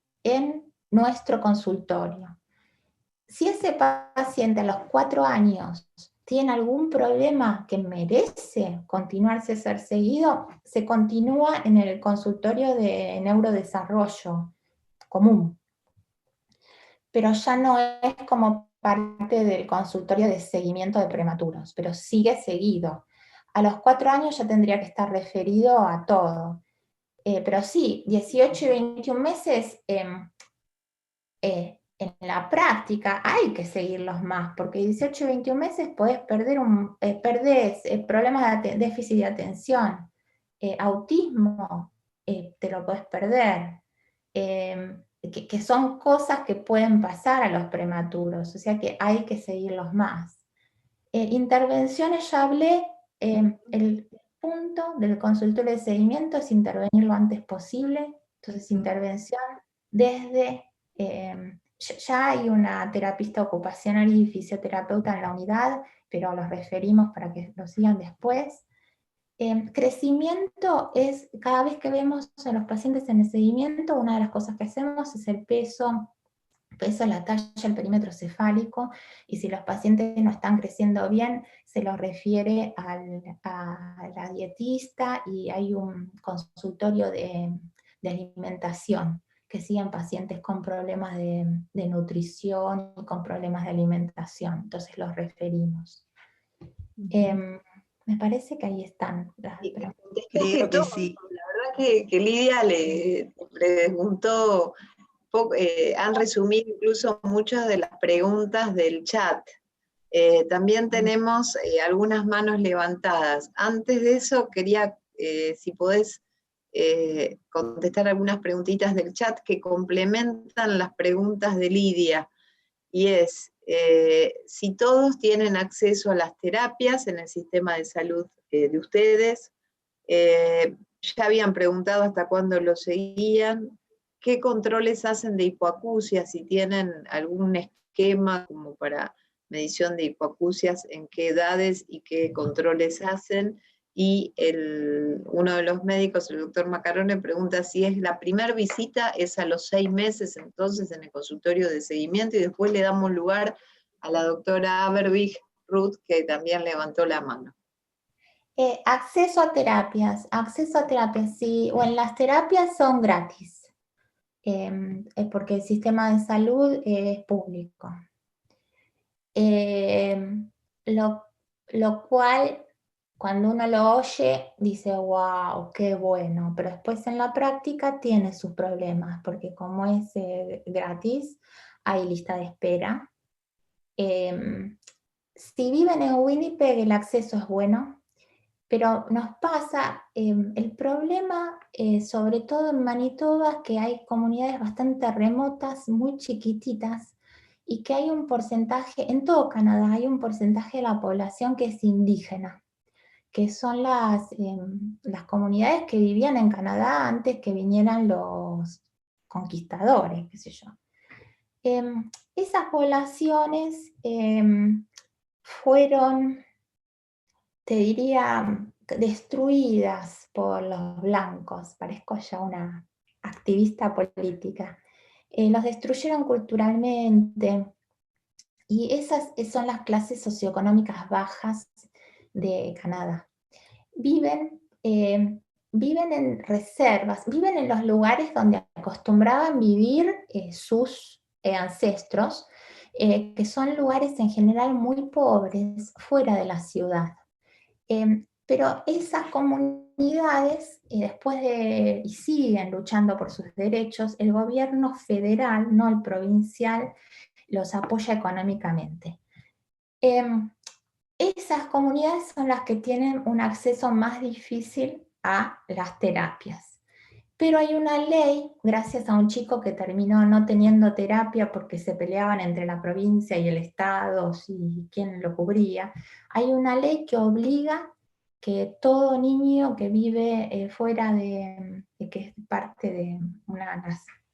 nuestro consultorio. Si ese paciente a los 4 años tiene algún problema que merece continuarse ser seguido, se continúa en el consultorio de neurodesarrollo común. Pero ya no es como parte del consultorio de seguimiento de prematuros, pero sigue seguido. A los 4 años ya tendría que estar referido a todo. Pero sí, 18 y 21 meses... en la práctica hay que seguirlos más, porque 18 y 21 meses podés perder perdés problemas de déficit de atención, autismo, te lo podés perder, que son cosas que pueden pasar a los prematuros, o sea que hay que seguirlos más. Intervenciones, ya hablé, el punto del consultorio de seguimiento es intervenir lo antes posible, entonces intervención desde... ya hay una terapista ocupacional y fisioterapeuta en la unidad, pero los referimos para que lo sigan después. Crecimiento es, cada vez que vemos a los pacientes en el seguimiento, una de las cosas que hacemos es el peso, la talla, el perímetro cefálico, y si los pacientes no están creciendo bien, se los refiere a la dietista, y hay un consultorio de alimentación, que siguen pacientes con problemas de nutrición y con problemas de alimentación, entonces los referimos. Me parece que ahí están las preguntas. Creo que sí. La verdad que Lidia le preguntó, han resumido incluso muchas de las preguntas del chat. También tenemos algunas manos levantadas. Antes de eso, quería, si podés, contestar algunas preguntitas del chat que complementan las preguntas de Lidia, y es si todos tienen acceso a las terapias en el sistema de salud de ustedes. Ya habían preguntado hasta cuándo lo seguían, qué controles hacen de hipoacusia, si tienen algún esquema como para medición de hipoacusias, en qué edades y qué controles hacen. Y uno de los médicos, el doctor Macarone, pregunta si es la primera visita, es a los 6 meses, entonces en el consultorio de seguimiento, y después le damos lugar a la doctora Abervig Ruth, que también levantó la mano. Acceso a terapias, sí, o en las terapias son gratis, porque el sistema de salud es público. Lo cual, cuando uno lo oye, dice, wow, qué bueno, pero después en la práctica tiene sus problemas, porque como es gratis, hay lista de espera. Si viven en Winnipeg, el acceso es bueno, pero nos pasa el problema, sobre todo en Manitoba, que hay comunidades bastante remotas, muy chiquititas, y que hay un porcentaje, en todo Canadá hay un porcentaje de la población que es indígena, que son las comunidades que vivían en Canadá antes que vinieran los conquistadores, qué sé yo. Esas poblaciones fueron, te diría, destruidas por los blancos. Parezco ya una activista política. Los destruyeron culturalmente, y esas son las clases socioeconómicas bajas de Canadá. Viven en reservas, viven en los lugares donde acostumbraban vivir sus ancestros, que son lugares en general muy pobres, fuera de la ciudad. Pero esas comunidades, y siguen luchando por sus derechos, el gobierno federal, no el provincial, los apoya económicamente. Esas comunidades son las que tienen un acceso más difícil a las terapias. Pero hay una ley, gracias a un chico que terminó no teniendo terapia porque se peleaban entre la provincia y el estado, si quién lo cubría, hay una ley que obliga que todo niño que vive fuera que es parte de una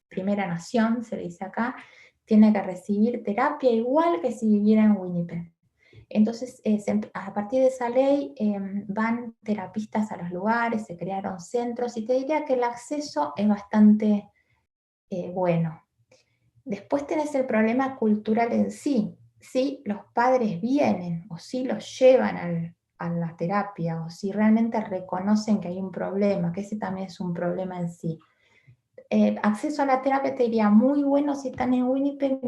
primera nación, se dice acá, tiene que recibir terapia igual que si viviera en Winnipeg. Entonces, a partir de esa ley van terapistas a los lugares, se crearon centros, y te diría que el acceso es bastante bueno. Después tenés el problema cultural en sí. Si los padres vienen o si los llevan a la terapia, o si realmente reconocen que hay un problema, que ese también es un problema en sí. Acceso a la terapia te diría muy bueno si están en Winnipeg,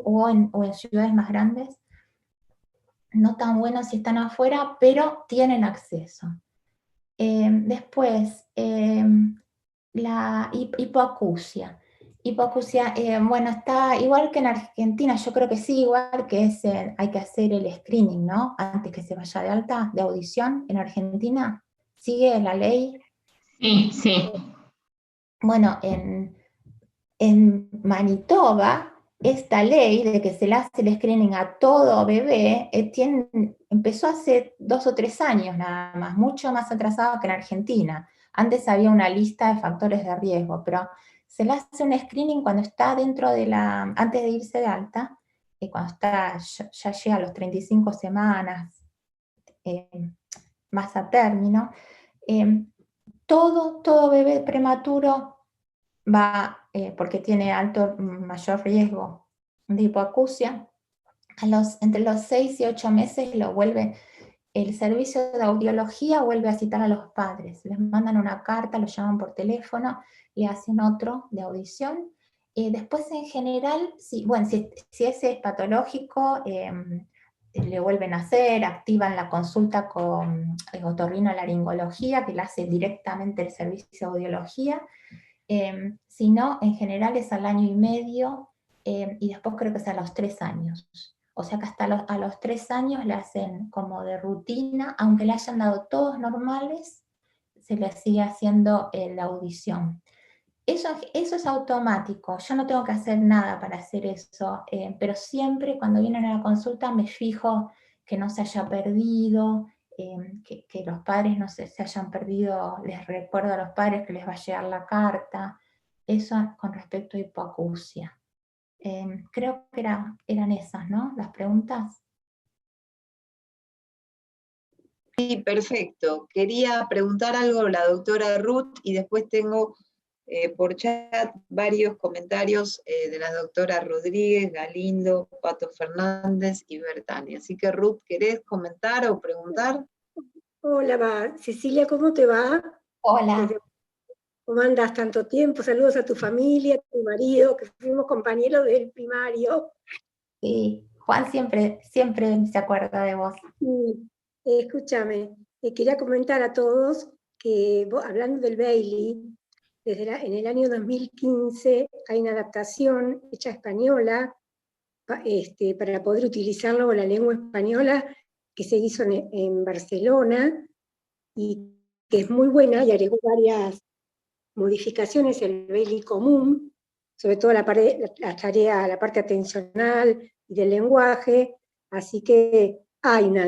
o en ciudades más grandes, no tan buenos si están afuera, pero tienen acceso. Después, la hipoacusia. Hipoacusia, bueno, está igual que en Argentina, yo creo que sí, igual que hay que hacer el screening, ¿no? Antes que se vaya de alta, de audición. En Argentina, ¿sigue la ley? Sí, sí. Bueno, en Manitoba, esta ley de que se le hace el screening a todo bebé empezó hace 2 o 3 años nada más, mucho más atrasado que en Argentina. Antes había una lista de factores de riesgo, pero se le hace un screening cuando está antes de irse de alta, y cuando ya llega a los 35 semanas, más a término. Todo bebé prematuro va, porque tiene mayor riesgo de hipoacusia, entre los 6 y 8 meses el servicio de audiología vuelve a citar a los padres, les mandan una carta, los llaman por teléfono y hacen otro de audición. Después en general, si ese es patológico, le vuelven a hacer, activan la consulta con otorrinolaringología, que la hace directamente el servicio de audiología. Si no, en general es al año y medio, y después creo que es a los 3 años. O sea que hasta a los 3 años le hacen como de rutina, aunque le hayan dado todos normales, se le sigue haciendo la audición. Eso es automático, yo no tengo que hacer nada para hacer eso, pero siempre cuando vienen a la consulta me fijo que no se haya perdido, que los padres no se hayan perdido, les recuerdo a los padres que les va a llegar la carta, eso con respecto a hipoacusia. Creo que eran esas, ¿no? Las preguntas. Sí, perfecto. Quería preguntar algo a la doctora Ruth y después tengo por chat varios comentarios de la doctora Rodríguez, Galindo, Pato Fernández y Bertani. Así que Ruth, ¿querés comentar o preguntar? Hola, Cecilia, ¿cómo te va? Hola. ¿Cómo andas tanto tiempo? Saludos a tu familia, a tu marido, que fuimos compañeros del primario. Sí, Juan siempre se acuerda de vos. Sí, escúchame, quería comentar a todos que, hablando del Bailey, en el año 2015 hay una adaptación hecha española para poder utilizarlo con la lengua española, que se hizo en Barcelona, y que es muy buena, y agregó varias modificaciones al Bailey común, sobre todo la parte atencional y del lenguaje, así que hay una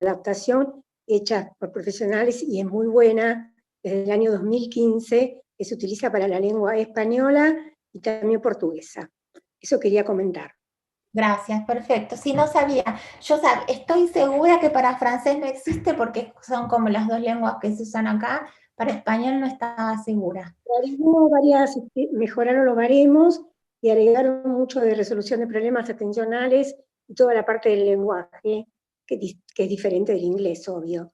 adaptación hecha por profesionales y es muy buena, desde el año 2015, que se utiliza para la lengua española y también portuguesa. Eso quería comentar. Gracias, perfecto. Sí, no sabía. Yo estoy segura que para francés no existe porque son como las dos lenguas que se usan acá. Para español no estaba segura. Mejoraron los baremos y agregaron mucho de resolución de problemas atencionales y toda la parte del lenguaje, que es diferente del inglés, obvio.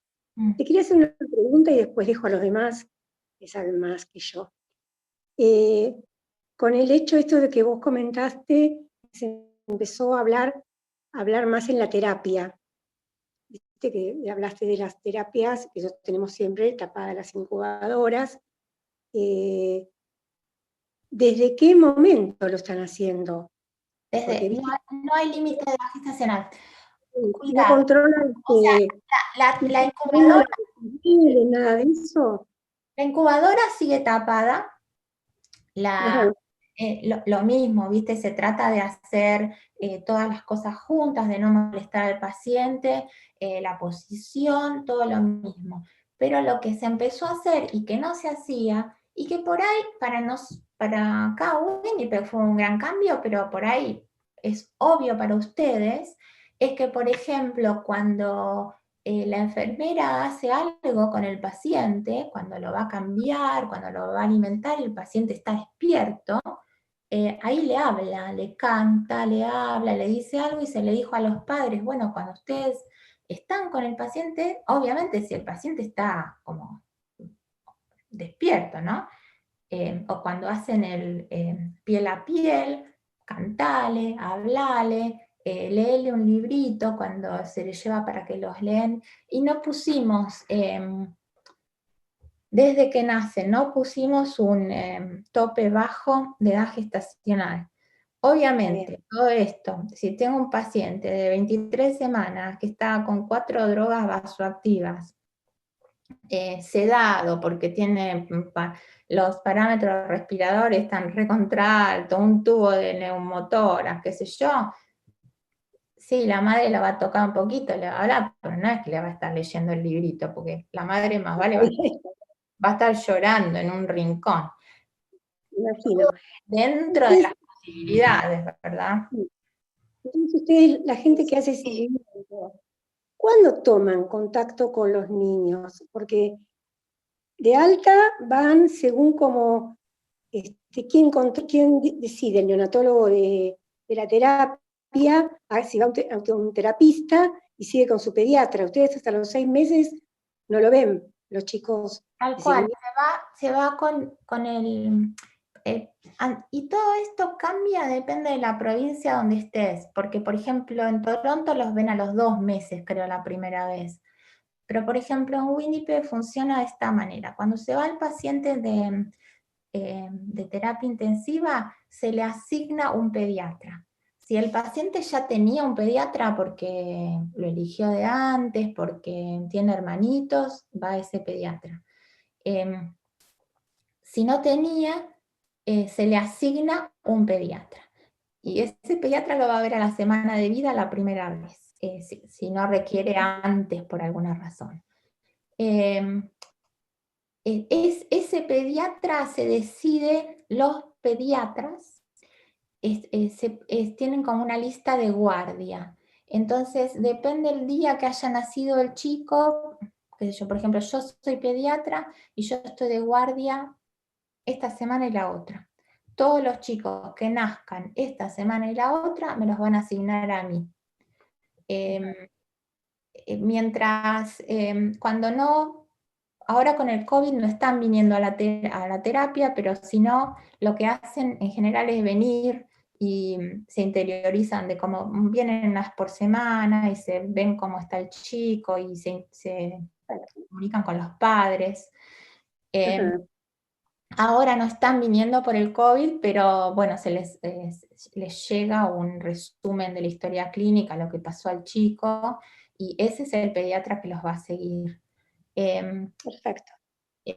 Te quería hacer una pregunta y después dejo a los demás que saben más que yo. Con el hecho esto de que vos comentaste, se empezó a hablar más en la terapia. Viste que hablaste de las terapias, que nosotros tenemos siempre tapadas las incubadoras. ¿Desde qué momento lo están haciendo? No hay límite de edad gestacional. No controlan la incubadora, nada de eso. La incubadora sigue tapada. Lo mismo, ¿viste? Se trata de hacer todas las cosas juntas, de no molestar al paciente, la posición, todo lo mismo. Pero lo que se empezó a hacer y que no se hacía, y que por ahí para acá Winnipeg fue un gran cambio, pero por ahí es obvio para ustedes, es que, por ejemplo, cuando la enfermera hace algo con el paciente, cuando lo va a cambiar, cuando lo va a alimentar, el paciente está despierto, ahí le habla, le canta, le habla, le dice algo y se le dijo a los padres, bueno, cuando ustedes están con el paciente, obviamente si el paciente está como despierto, ¿no? O cuando hacen el piel a piel, cantale, hablale, léele un librito cuando se le lleva para que los leen, y no pusimos, desde que nacen, no pusimos un tope bajo de edad gestacional. Obviamente, todo esto, si tengo un paciente de 23 semanas que está con 4 drogas vasoactivas, sedado porque tiene los parámetros respiradores están recontra alto, un tubo de neumotoras, qué sé yo, sí, la madre la va a tocar un poquito, le va a hablar, pero no es que le va a estar leyendo el librito, porque la madre más vale va a estar llorando en un rincón. Imagino. Dentro de las posibilidades, ¿verdad? Entonces ustedes, la gente que hace seguimiento, ¿cuándo toman contacto con los niños? Porque de alta van según como quién decide, el neonatólogo de la terapia, si va a un terapista y sigue con su pediatra. Ustedes hasta los 6 meses no lo ven, los chicos. Tal cual, se va con el... y todo esto cambia, depende de la provincia donde estés, porque por ejemplo en Toronto los ven a los 2 meses, creo, la primera vez. Pero por ejemplo en Winnipeg funciona de esta manera. Cuando se va el paciente de terapia intensiva, se le asigna un pediatra. Si el paciente ya tenía un pediatra porque lo eligió de antes, porque tiene hermanitos, va a ese pediatra. Si no tenía, se le asigna un pediatra. Y ese pediatra lo va a ver a la semana de vida la primera vez, si no requiere antes por alguna razón. Ese pediatra se decide, los pediatras tienen como una lista de guardia. Entonces, depende del día que haya nacido el chico, qué sé yo, por ejemplo, yo soy pediatra y yo estoy de guardia esta semana y la otra. Todos los chicos que nazcan esta semana y la otra me los van a asignar a mí. Mientras, cuando no, ahora con el COVID no están viniendo a la terapia, pero si no, lo que hacen en general es venir y se interiorizan de cómo vienen unas por semana y se ven cómo está el chico y se comunican con los padres. Ahora no están viniendo por el COVID, pero bueno, les llega un resumen de la historia clínica, lo que pasó al chico, y ese es el pediatra que los va a seguir. Perfecto.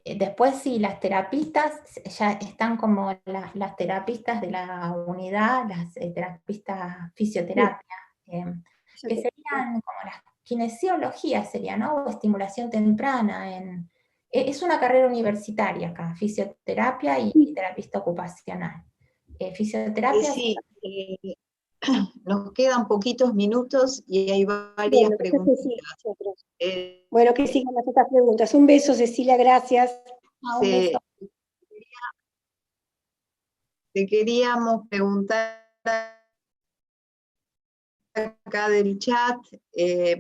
Después sí, las terapistas ya están como las terapistas de la unidad, las terapistas fisioterapia, que serían como las kinesiologías, sería, ¿no? O estimulación temprana. Es una carrera universitaria acá, fisioterapia y terapista ocupacional. Fisioterapia... Sí, nos quedan poquitos minutos y hay varias Bueno, preguntas. sí, nosotros. Bueno, que sigan las otras preguntas. Un beso, Cecilia, gracias. Un beso. Te queríamos preguntar acá del chat,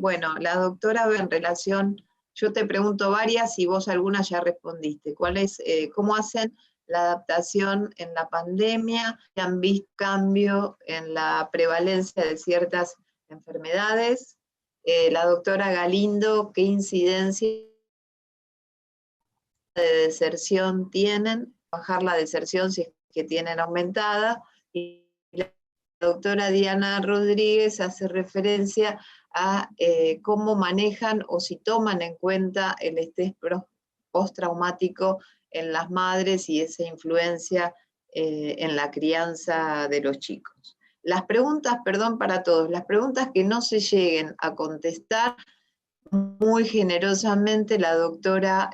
bueno, la doctora en relación, yo te pregunto varias y vos algunas ya respondiste. ¿Cuál es, cómo hacen la adaptación en la pandemia? ¿Han visto cambio en la prevalencia de ciertas enfermedades? La doctora Galindo, ¿qué incidencia de deserción tienen? Bajar la deserción si es que tienen aumentada. Y la doctora Diana Rodríguez hace referencia a cómo manejan o si toman en cuenta el estrés postraumático en las madres y esa influencia en la crianza de los chicos. Las preguntas, perdón para todos, las preguntas que no se lleguen a contestar, muy generosamente la doctora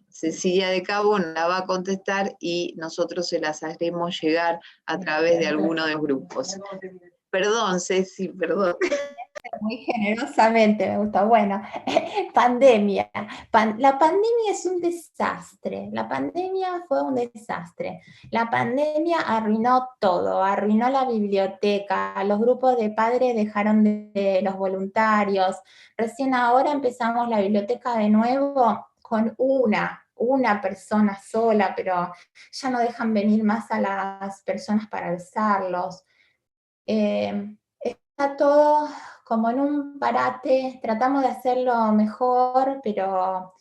Cecilia de Cabo la va a contestar y nosotros se las haremos llegar a través de alguno de los grupos. Perdón, Ceci, perdón. Muy generosamente, me gustó. Bueno, pandemia. La pandemia es un desastre. La pandemia fue un desastre. La pandemia arruinó todo, arruinó la biblioteca, los grupos de padres dejaron de los voluntarios. Recién ahora empezamos la biblioteca de nuevo con una persona sola, pero ya no dejan venir más a las personas para alzarlos. Está todo como en un parate, tratamos de hacerlo mejor, pero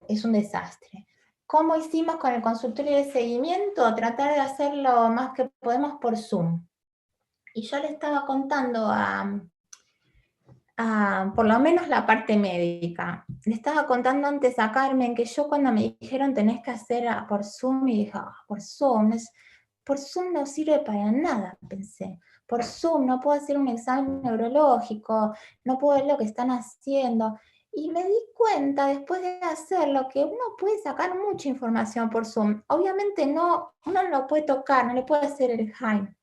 es un desastre. ¿Cómo hicimos con el consultorio de seguimiento? Tratar de hacerlo lo más que podemos por Zoom. Y yo le estaba contando por lo menos la parte médica. Le estaba contando antes a Carmen que yo cuando me dijeron tenés que hacer por Zoom, y dije, por Zoom no sirve para nada, pensé. Por Zoom no puedo hacer un examen neurológico, no puedo ver lo que están haciendo. Y me di cuenta después de hacerlo que uno puede sacar mucha información por Zoom. Obviamente no, uno no lo puede tocar, no le puede hacer el Jaime.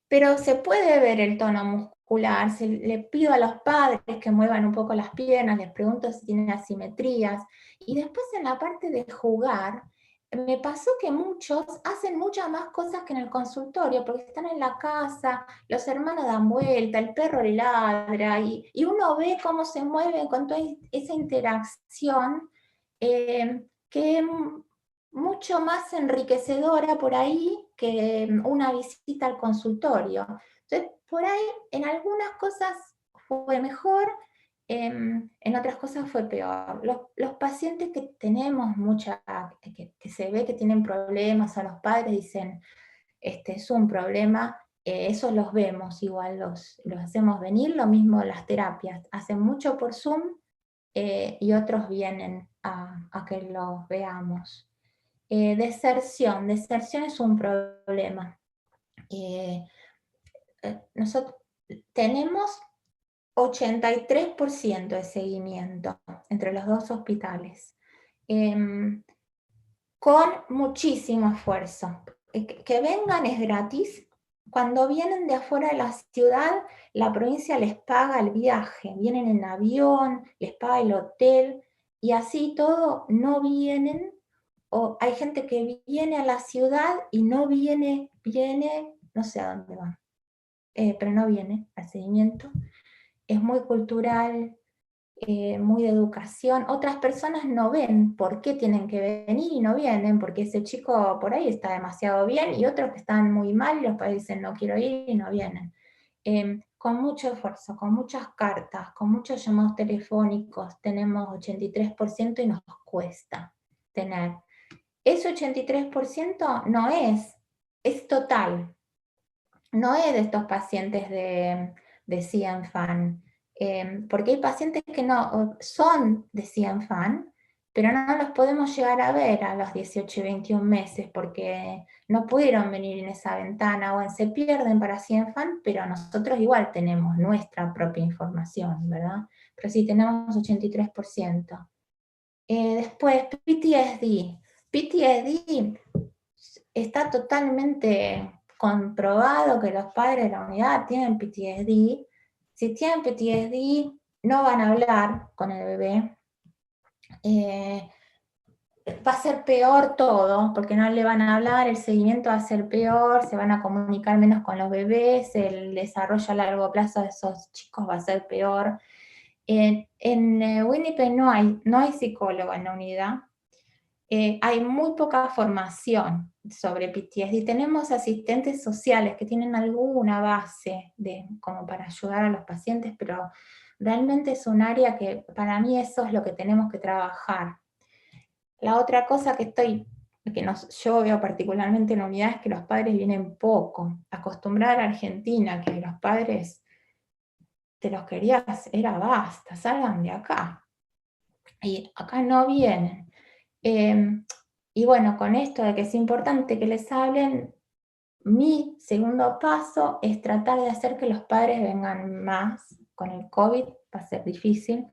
Pero se puede ver el tono muscular, le pido a los padres que muevan un poco las piernas, les pregunto si tienen asimetrías, y después en la parte de jugar, me pasó que muchos hacen muchas más cosas que en el consultorio, porque están en la casa, los hermanos dan vuelta, el perro le ladra, y uno ve cómo se mueven con toda esa interacción, que es mucho más enriquecedora por ahí que una visita al consultorio. Entonces, por ahí en algunas cosas fue mejor, en otras cosas fue peor. Los pacientes que tenemos que se ve que tienen problemas, a los padres dicen, es un problema, eso los vemos, igual los hacemos venir, lo mismo las terapias, hacen mucho por Zoom y otros vienen a que los veamos. Deserción es un problema. Nosotros tenemos 83% de seguimiento entre los dos hospitales, con muchísimo esfuerzo. Que vengan es gratis. Cuando vienen de afuera de la ciudad, la provincia les paga el viaje, vienen en avión, les paga el hotel, y así todo no vienen. O hay gente que viene a la ciudad y no viene, no sé a dónde va, pero no viene al seguimiento. Es muy cultural, muy de educación. Otras personas no ven por qué tienen que venir y no vienen, porque ese chico por ahí está demasiado bien, y otros que están muy mal y los padres dicen no quiero ir y no vienen. Con mucho esfuerzo, con muchas cartas, con muchos llamados telefónicos, tenemos 83% y nos cuesta tener. Ese 83% no es total, no es de estos pacientes de CIENFAN, porque hay pacientes que no son de CIENFAN, pero no los podemos llegar a ver a los 18 y 21 meses porque no pudieron venir en esa ventana o se pierden para CIENFAN, pero nosotros igual tenemos nuestra propia información, ¿verdad? Pero sí, tenemos 83%. Después, PTSD. PTSD está totalmente comprobado que los padres de la unidad tienen PTSD. Si tienen PTSD, no van a hablar con el bebé. Va a ser peor todo, porque no le van a hablar, el seguimiento va a ser peor, se van a comunicar menos con los bebés, el desarrollo a largo plazo de esos chicos va a ser peor. En Winnipeg no hay psicólogo en la unidad. Hay muy poca formación sobre PTSD. Tenemos asistentes sociales que tienen alguna base como para ayudar a los pacientes, pero realmente es un área que para mí eso es lo que tenemos que trabajar. La otra cosa yo veo particularmente en la unidad es que los padres vienen poco. Acostumbrar a Argentina que los padres te los querías, era basta, salgan de acá. Y acá no vienen. Y bueno, con esto de que es importante que les hablen, mi segundo paso es tratar de hacer que los padres vengan más. Con el COVID va a ser difícil.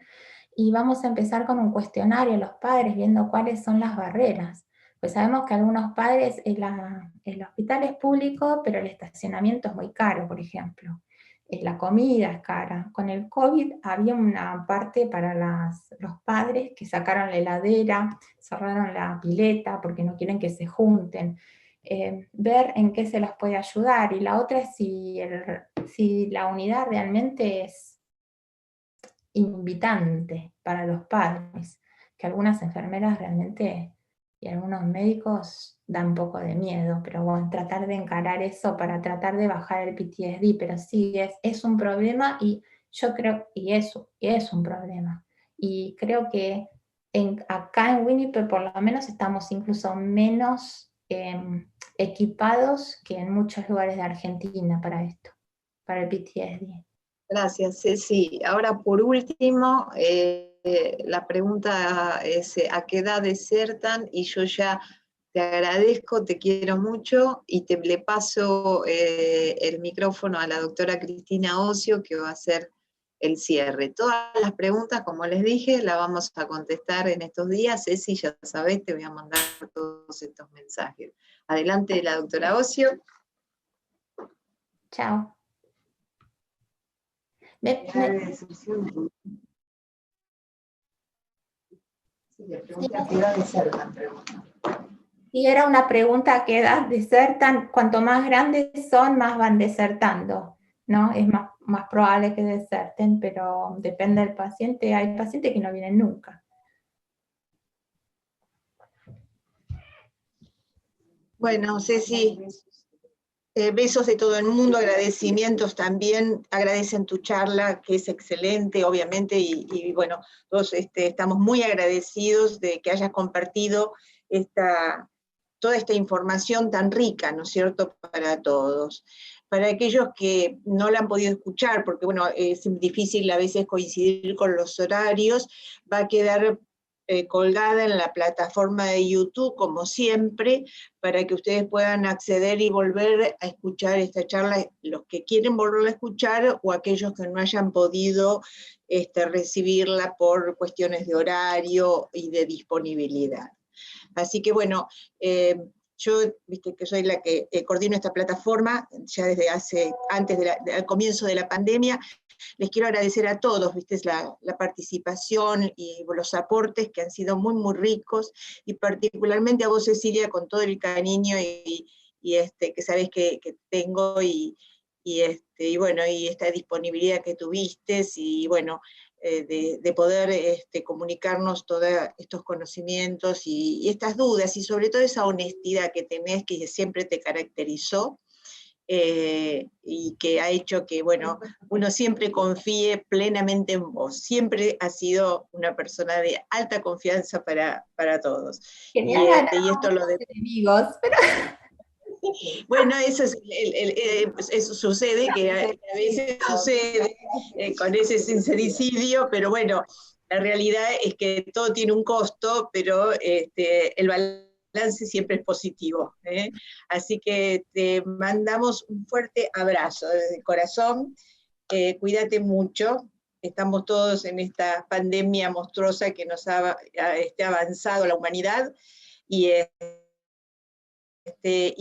Y vamos a empezar con un cuestionario a los padres, viendo cuáles son las barreras. Pues sabemos que algunos padres, el hospital es público, pero el estacionamiento es muy caro, por ejemplo. La comida es cara. Con el COVID había una parte para los padres que sacaron la heladera, cerraron la pileta porque no quieren que se junten. Ver en qué se los puede ayudar. Y la otra es si la unidad realmente es invitante para los padres, que algunas enfermeras realmente y algunos médicos dan un poco de miedo, pero bueno, tratar de encarar eso para tratar de bajar el PTSD, pero sí es un problema y yo creo, y es un problema. Y creo que acá en Winnipeg por lo menos estamos incluso menos equipados que en muchos lugares de Argentina para esto, para el PTSD. Gracias, Ceci. Ahora, por último, la pregunta es, ¿a qué edad desertan? Y yo ya te agradezco, te quiero mucho, y le paso el micrófono a la doctora Cristina Ocio, que va a hacer el cierre. Todas las preguntas, como les dije, las vamos a contestar en estos días. Ceci, ya sabés, te voy a mandar todos estos mensajes. Adelante, la doctora Ocio. Chao. Y era una pregunta, ¿a qué edad desertan? Cuanto más grandes son, más van desertando, ¿no? Es más probable que deserten, pero depende del paciente. Hay pacientes que no vienen nunca. Bueno, Ceci, besos de todo el mundo, agradecimientos también, agradecen tu charla, que es excelente, obviamente, y bueno, todos estamos muy agradecidos de que hayas compartido toda esta información tan rica, ¿no es cierto?, para todos. Para aquellos que no la han podido escuchar, porque bueno, es difícil a veces coincidir con los horarios, va a quedar colgada en la plataforma de YouTube, como siempre, para que ustedes puedan acceder y volver a escuchar esta charla, los que quieren volverla a escuchar o aquellos que no hayan podido recibirla por cuestiones de horario y de disponibilidad. Así que bueno, yo, viste que soy la que coordino esta plataforma, ya desde antes del comienzo de la pandemia. Les quiero agradecer a todos, viste, la participación y los aportes que han sido muy, muy ricos, y particularmente a vos, Cecilia, con todo el cariño que sabés que tengo, y bueno, y esta disponibilidad que tuviste, y bueno, de poder comunicarnos todos estos conocimientos y estas dudas, y sobre todo esa honestidad que tenés, que siempre te caracterizó, y que ha hecho que, bueno, uno siempre confíe plenamente en vos. Siempre has sido una persona de alta confianza para todos. Y esto lo de enemigos, pero... Bueno, eso sucede, que a veces sucede con ese sincericidio, pero bueno, la realidad es que todo tiene un costo, pero el balance siempre es positivo. Así que te mandamos un fuerte abrazo desde el corazón, cuídate mucho, estamos todos en esta pandemia monstruosa que nos ha avanzado la humanidad, y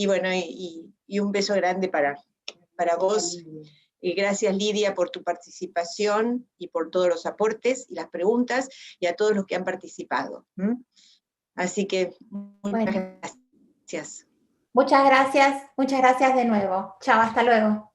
bueno, y un beso grande para vos. Y gracias, Lidia, por tu participación y por todos los aportes y las preguntas, y a todos los que han participado. Así que muchas gracias. Muchas gracias de nuevo. Chao, hasta luego.